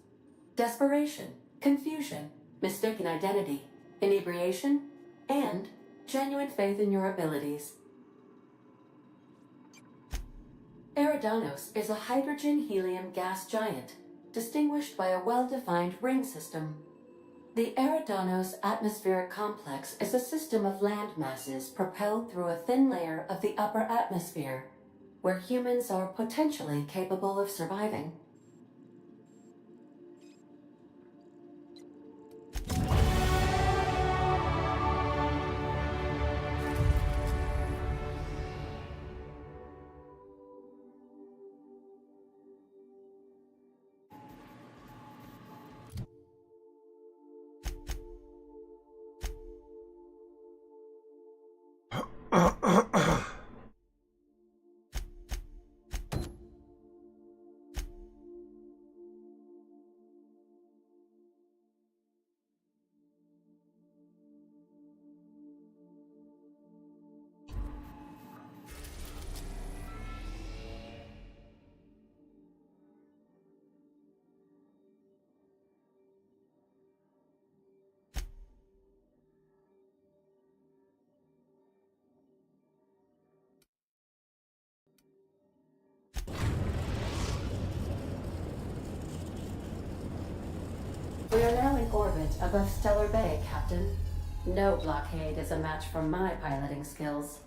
desperation, confusion, mistaken identity, inebriation, and genuine faith in your abilities. Eridanos is a hydrogen-helium gas giant, distinguished by a well-defined ring system. The Eridanos Atmospheric Complex is a system of land masses propelled through a thin layer of the upper atmosphere, where humans are potentially capable of surviving. We are now in orbit above Stellar Bay, Captain. No blockade is a match for my piloting skills.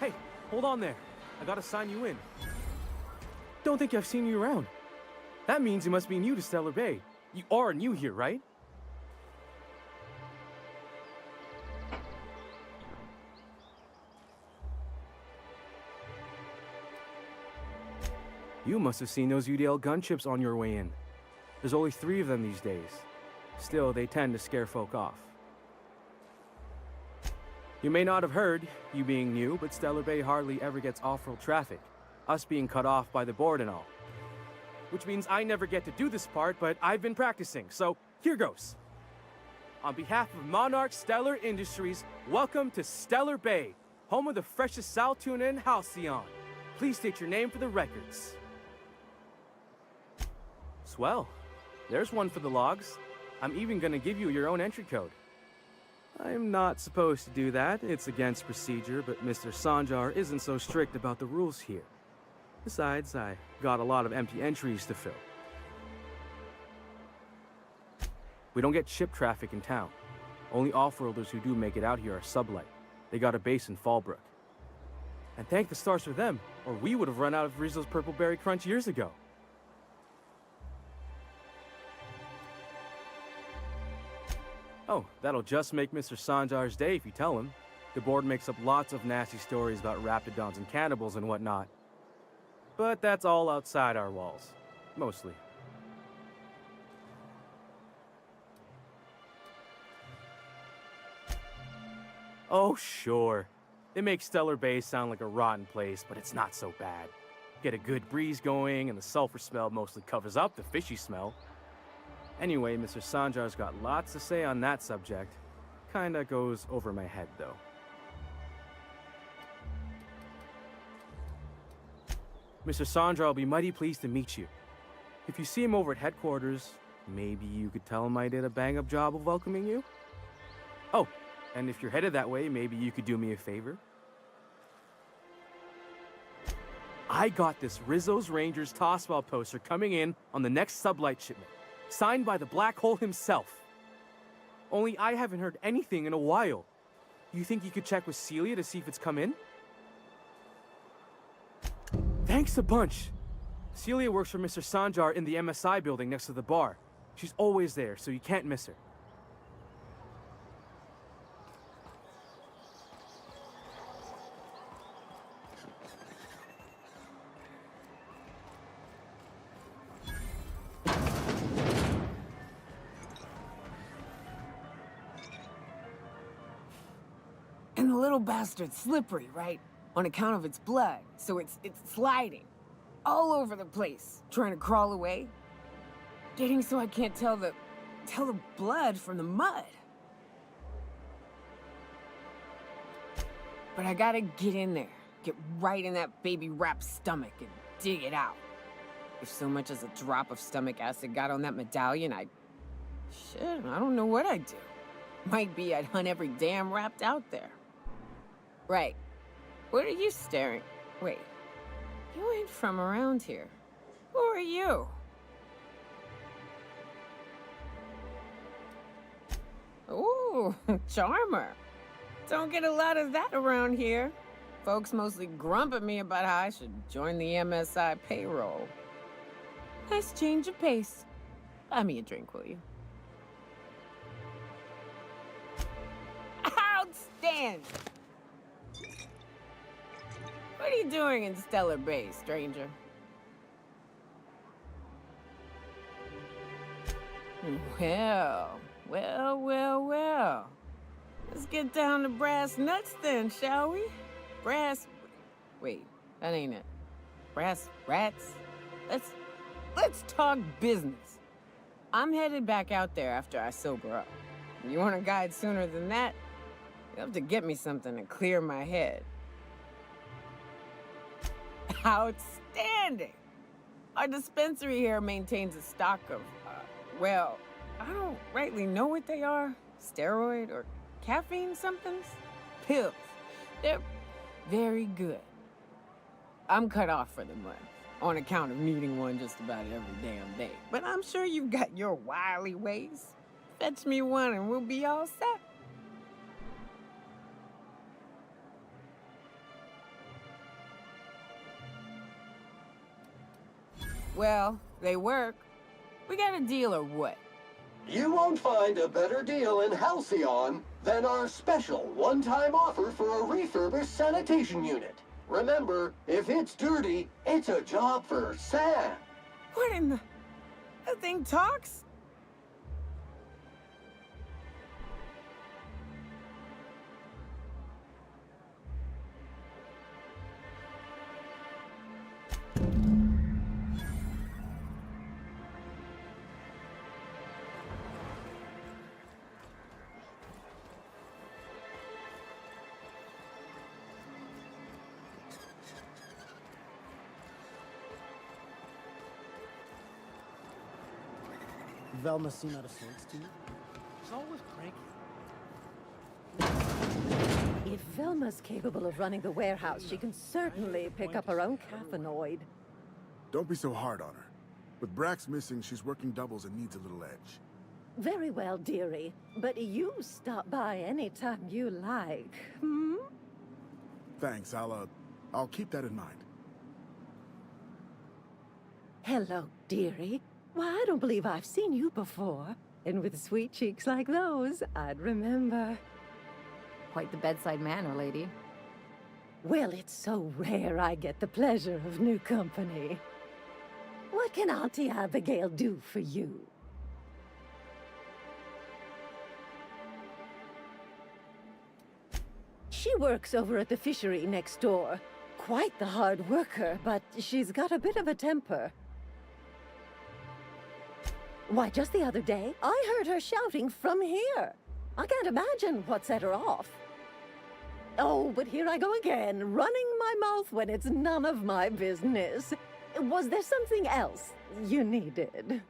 Hey, hold on there. I gotta sign you in. Don't think I've seen you around. That means you must be new to Stellar Bay. You are new here, right? You must have seen those UDL gunships on your way in. There's only 3 of them these days. Still, they tend to scare folk off. You may not have heard, you being new, but Stellar Bay hardly ever gets off-road traffic, us being cut off by the board and all. Which means I never get to do this part, but I've been practicing, so here goes. On behalf of Monarch Stellar Industries, welcome to Stellar Bay, home of the freshest sal tuna in Halcyon. Please state your name for the records. Swell. There's one for the logs. I'm even gonna give you your own entry code. I'm not supposed to do that. It's against procedure, but Mr. Sanjar isn't so strict about the rules here. Besides, I got a lot of empty entries to fill. We don't get ship traffic in town. Only off-worlders who do make it out here are sublight. They got a base in Fallbrook. And thank the stars for them, or we would have run out of Rizzo's Purple Berry Crunch years ago. Oh, that'll just make Mr. Sanjar's day if you tell him. The board makes up lots of nasty stories about raptidons and cannibals and whatnot. But that's all outside our walls. Mostly. Oh, sure. They make Stellar Bay sound like a rotten place, but it's not so bad. Get a good breeze going, and the sulfur smell mostly covers up the fishy smell. Anyway, Mr. Sanjar's got lots to say on that subject. Kinda goes over my head, though. Mr. Sandra will be mighty pleased to meet you. If you see him over at headquarters, maybe you could tell him I did a bang-up job of welcoming you? Oh, and if you're headed that way, maybe you could do me a favor? I got this Rizzo's Rangers tossball poster coming in on the next sublight shipment, signed by the Black Hole himself. Only I haven't heard anything in a while. You think you could check with Celia to see if it's come in? Thanks a bunch. Celia works for Mr. Sanjar in the MSI building next to the bar. She's always there, so you can't miss her. And the little bastard's slippery, right? On account of its blood, so it's sliding. All over the place, trying to crawl away. Getting so I can't tell the blood from the mud. But I gotta get in there, get right in that baby rap's stomach and dig it out. If so much as a drop of stomach acid got on that medallion, shit, I don't know what I'd do. Might be I'd hunt every damn wrapped out there. Right. What are you staring? Wait. You ain't from around here. Who are you? Ooh, charmer. Don't get a lot of that around here. Folks mostly grump at me about how I should join the MSI payroll. Nice change of pace. Buy me a drink, will you? Outstanding! What are you doing in Stellar Bay, stranger? Well. Let's get down to brass nuts then, shall we? Wait, that ain't it. Brass rats? Let's talk business. I'm headed back out there after I sober up. You want a guide sooner than that? You'll have to get me something to clear my head. Outstanding! Our dispensary here maintains a stock of, well, I don't rightly know what they are. Steroid or caffeine somethings? Pills. They're very good. I'm cut off for the month, on account of needing one just about every damn day. But I'm sure you've got your wily ways. Fetch me one and we'll be all set. Well, they work. We got a deal or what? You won't find a better deal in Halcyon than our special one-time offer for a refurbished sanitation unit. Remember, if it's dirty, it's a job for Sam. What in the... That thing talks? Velma seem out of sorts to you? She's always cranky. If Velma's capable of running the warehouse, she can certainly pick up her own caffeinoid. Don't be so hard on her. With Brax missing, she's working doubles and needs a little edge. Very well, dearie. But you stop by anytime you like, hmm? Thanks, I'll keep that in mind. Hello, dearie. Why, I don't believe I've seen you before. And with sweet cheeks like those, I'd remember. Quite the bedside manner, lady. Well, it's so rare I get the pleasure of new company. What can Auntie Abigail do for you? She works over at the fishery next door. Quite the hard worker, but she's got a bit of a temper. Why, just the other day, I heard her shouting from here. I can't imagine what set her off. Oh, but here I go again, running my mouth when it's none of my business. Was there something else you needed?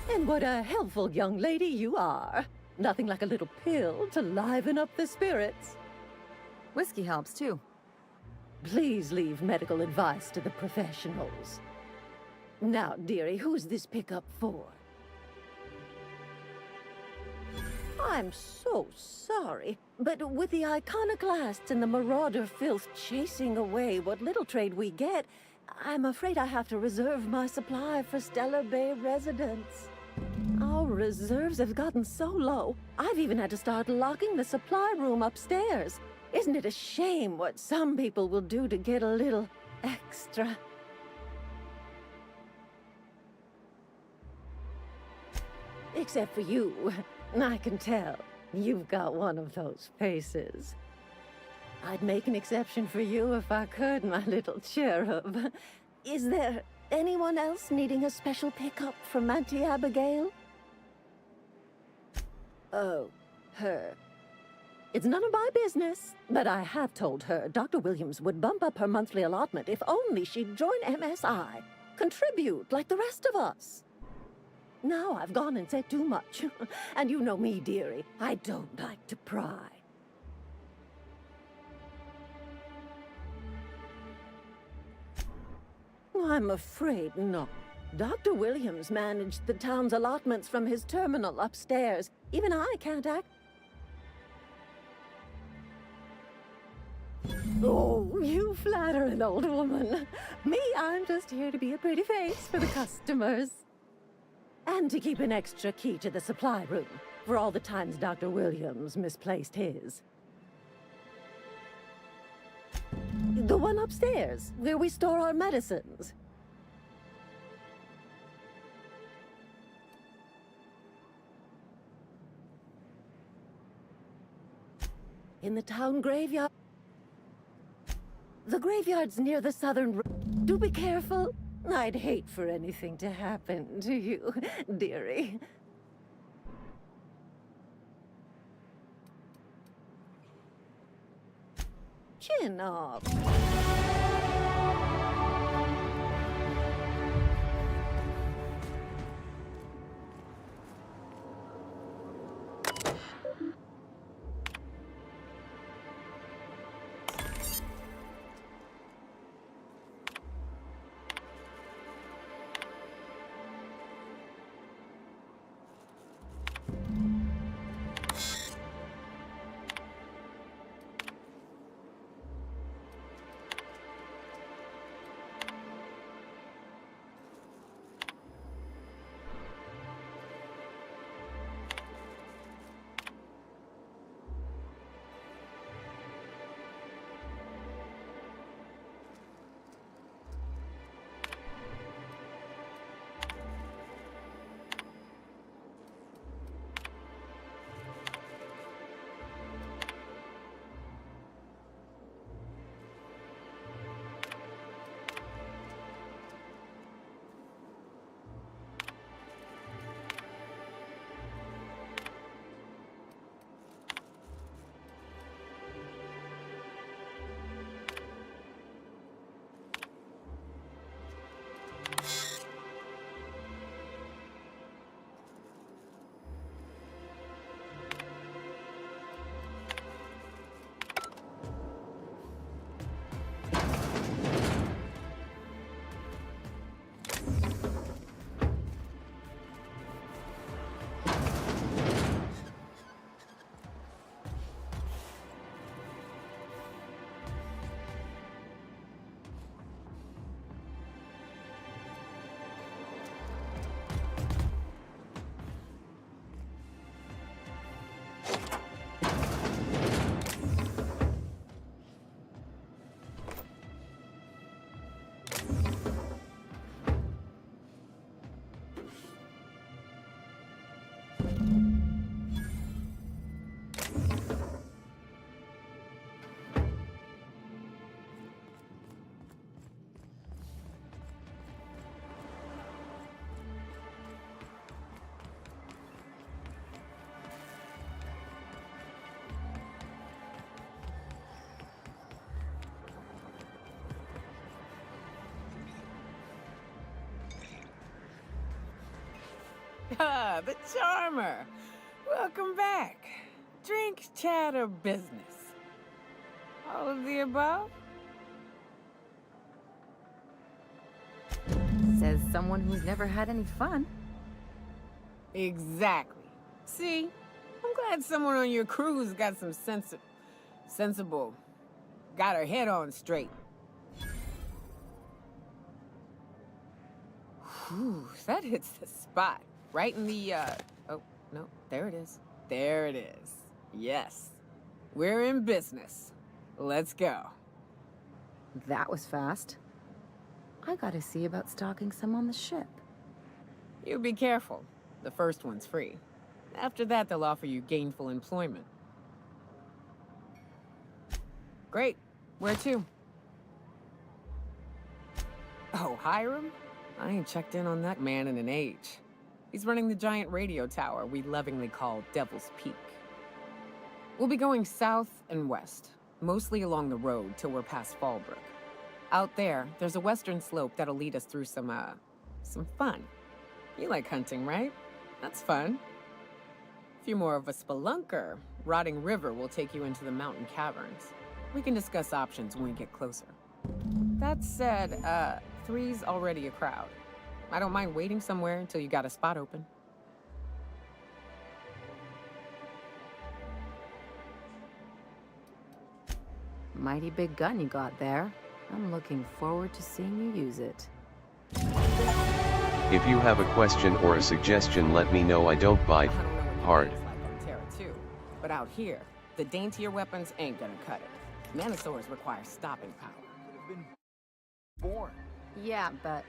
And what a helpful young lady you are. Nothing like a little pill to liven up the spirits. Whiskey helps, too. Please leave medical advice to the professionals. Now, dearie, who's this pickup for? I'm so sorry, but with the iconoclasts and the marauder filth chasing away what little trade we get, I'm afraid I have to reserve my supply for Stellar Bay residents. Our reserves have gotten so low, I've even had to start locking the supply room upstairs. Isn't it a shame what some people will do to get a little extra? Except for you. I can tell. You've got one of those faces. I'd make an exception for you if I could, my little cherub. Is there anyone else needing a special pickup from Auntie Abigail? Oh, her. It's none of my business, but I have told her Dr. Williams would bump up her monthly allotment if only she'd join MSI. Contribute like the rest of us. Now I've gone and said too much. And you know me, dearie. I don't like to pry. I'm afraid not. Dr. Williams managed the town's allotments from his terminal upstairs. Even I can't act. Oh, you flatter an old woman. Me, I'm just here to be a pretty face for the customers. And to keep an extra key to the supply room, for all the times Dr. Williams misplaced his. The one upstairs, where we store our medicines. In the town graveyard. The graveyard's near the southern... Do be careful. I'd hate for anything to happen to you, dearie. Chin up. Ah, the charmer. Welcome back. Drink, chat, or business? All of the above? Says someone who's never had any fun. Exactly. See? I'm glad someone on your crew's got some sensible. Got her head on straight. Whew, that hits the spot. Right in the, oh, no, there it is. There it is. Yes. We're in business. Let's go. That was fast. I gotta see about stocking some on the ship. You be careful. The first one's free. After that, they'll offer you gainful employment. Great. Where to? Oh, Hiram? I ain't checked in on that man in an age. He's running the giant radio tower we lovingly call Devil's Peak. We'll be going south and west, mostly along the road till we're past Fallbrook. Out there, there's a western slope that'll lead us through some fun. You like hunting, right? That's fun. If you're more of a spelunker, Rotting River will take you into the mountain caverns. We can discuss options when we get closer. That said, 3's already a crowd. I don't mind waiting somewhere until you got a spot open. Mighty big gun you got there. I'm looking forward to seeing you use it. If you have a question or a suggestion, let me know. I don't bite hard. Like on Terra 2, but out here, the daintier weapons ain't gonna cut it. Manosaurs require stopping power. Could have been born. Yeah, but...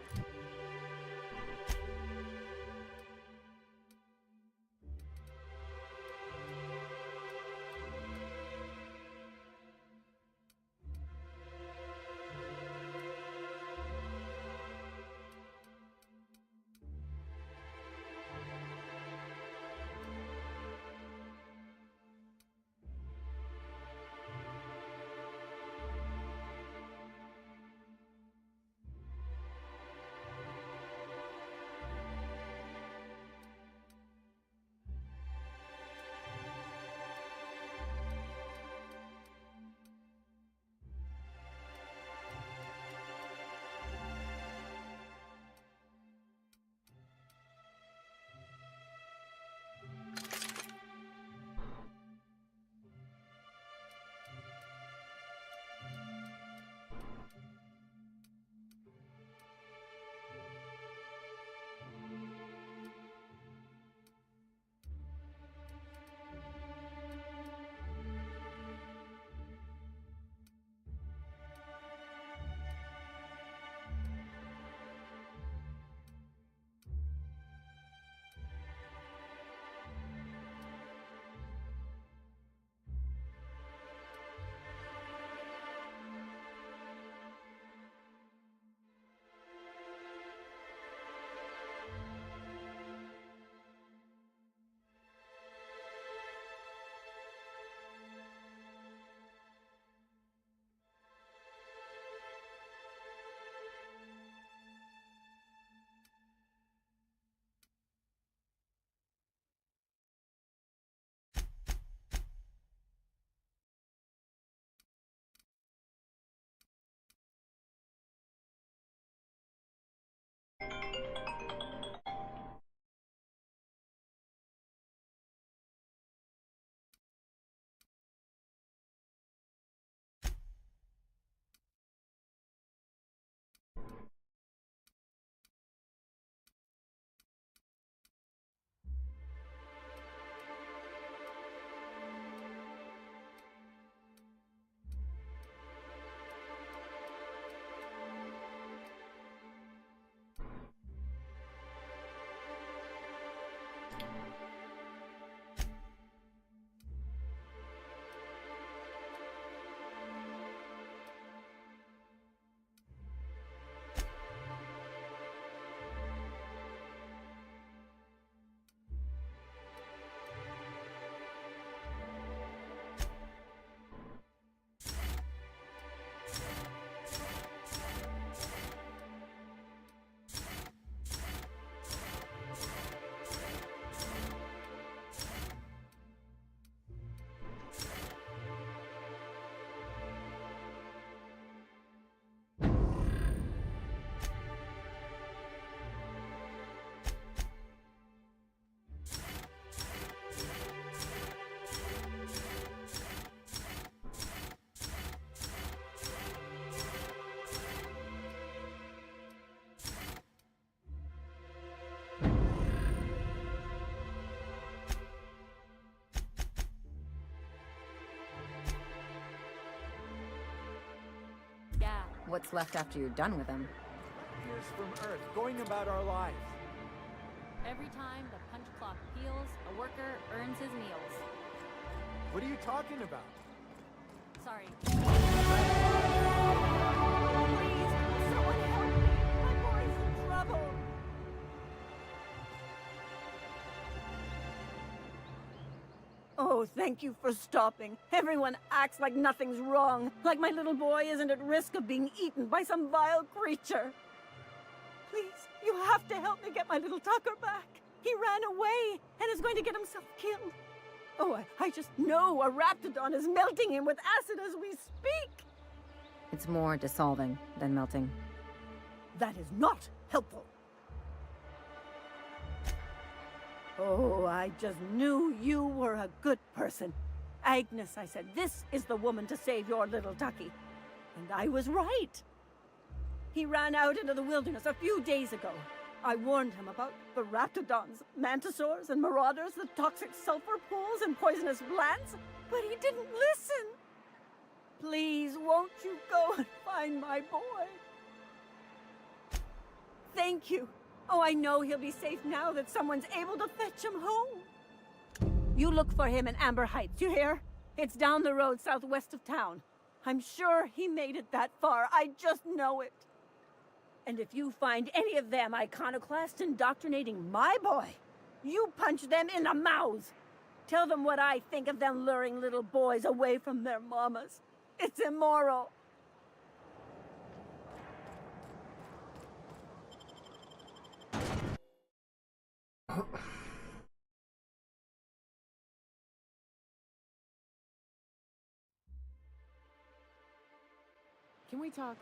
What's left after you're done with them? Years from Earth, going about our lives. Every time the punch clock peals, a worker earns his meals. What are you talking about? Sorry. Oh, thank you for stopping. Everyone acts like nothing's wrong, like my little boy isn't at risk of being eaten by some vile creature. Please, you have to help me get my little Tucker back. He ran away and is going to get himself killed. Oh, I just know a raptidon is melting him with acid as we speak. It's more dissolving than melting. That is not helpful. Oh, I just knew you were a good person. Agnes, I said, this is the woman to save your little ducky. And I was right. He ran out into the wilderness a few days ago. I warned him about the raptidons, mantisaurs, and marauders, the toxic sulfur pools, and poisonous plants, but he didn't listen. Please, won't you go and find my boy? Thank you. Oh, I know he'll be safe now that someone's able to fetch him home. You look for him in Amber Heights, you hear? It's down the road southwest of town. I'm sure he made it that far. I just know it. And if you find any of them iconoclasts indoctrinating my boy, you punch them in the mouths. Tell them what I think of them luring little boys away from their mamas. It's immoral. Can we talk?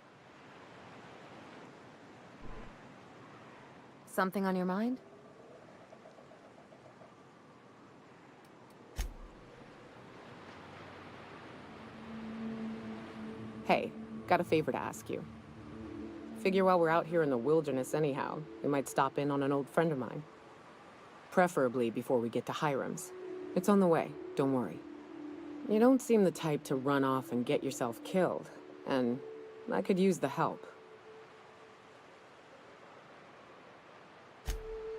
Something on your mind? Hey, got a favor to ask you. Figure while we're out here in the wilderness anyhow, we might stop in on an old friend of mine. Preferably before we get to Hiram's. It's on the way, don't worry. You don't seem the type to run off and get yourself killed, and I could use the help.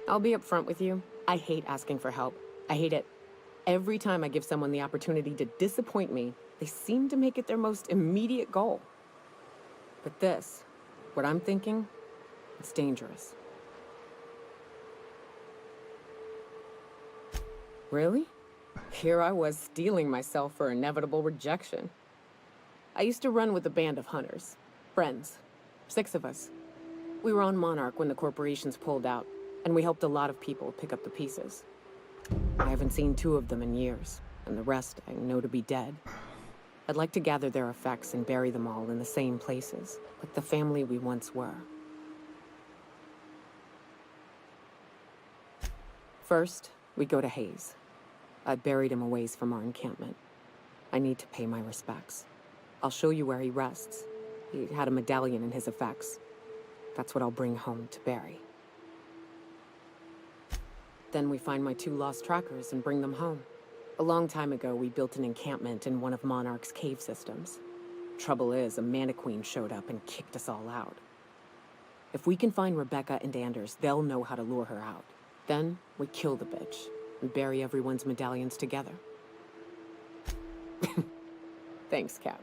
I'll be upfront with you. I hate asking for help. I hate it. Every time I give someone the opportunity to disappoint me, they seem to make it their most immediate goal. But this, what I'm thinking, it's dangerous. Really? Here I was steeling myself for inevitable rejection. I used to run with a band of hunters. Friends. 6 of us. We were on Monarch when the corporations pulled out, and we helped a lot of people pick up the pieces. I haven't seen 2 of them in years, and the rest I know to be dead. I'd like to gather their effects and bury them all in the same places, like the family we once were. First, we go to Hayes. I buried him a ways from our encampment. I need to pay my respects. I'll show you where he rests. He had a medallion in his effects. That's what I'll bring home to Barry. Then we find my 2 lost trackers and bring them home. A long time ago, we built an encampment in one of Monarch's cave systems. Trouble is, a Mantiqueen showed up and kicked us all out. If we can find Rebecca and Anders, they'll know how to lure her out. Then, we kill the bitch and bury everyone's medallions together. Thanks, Cap.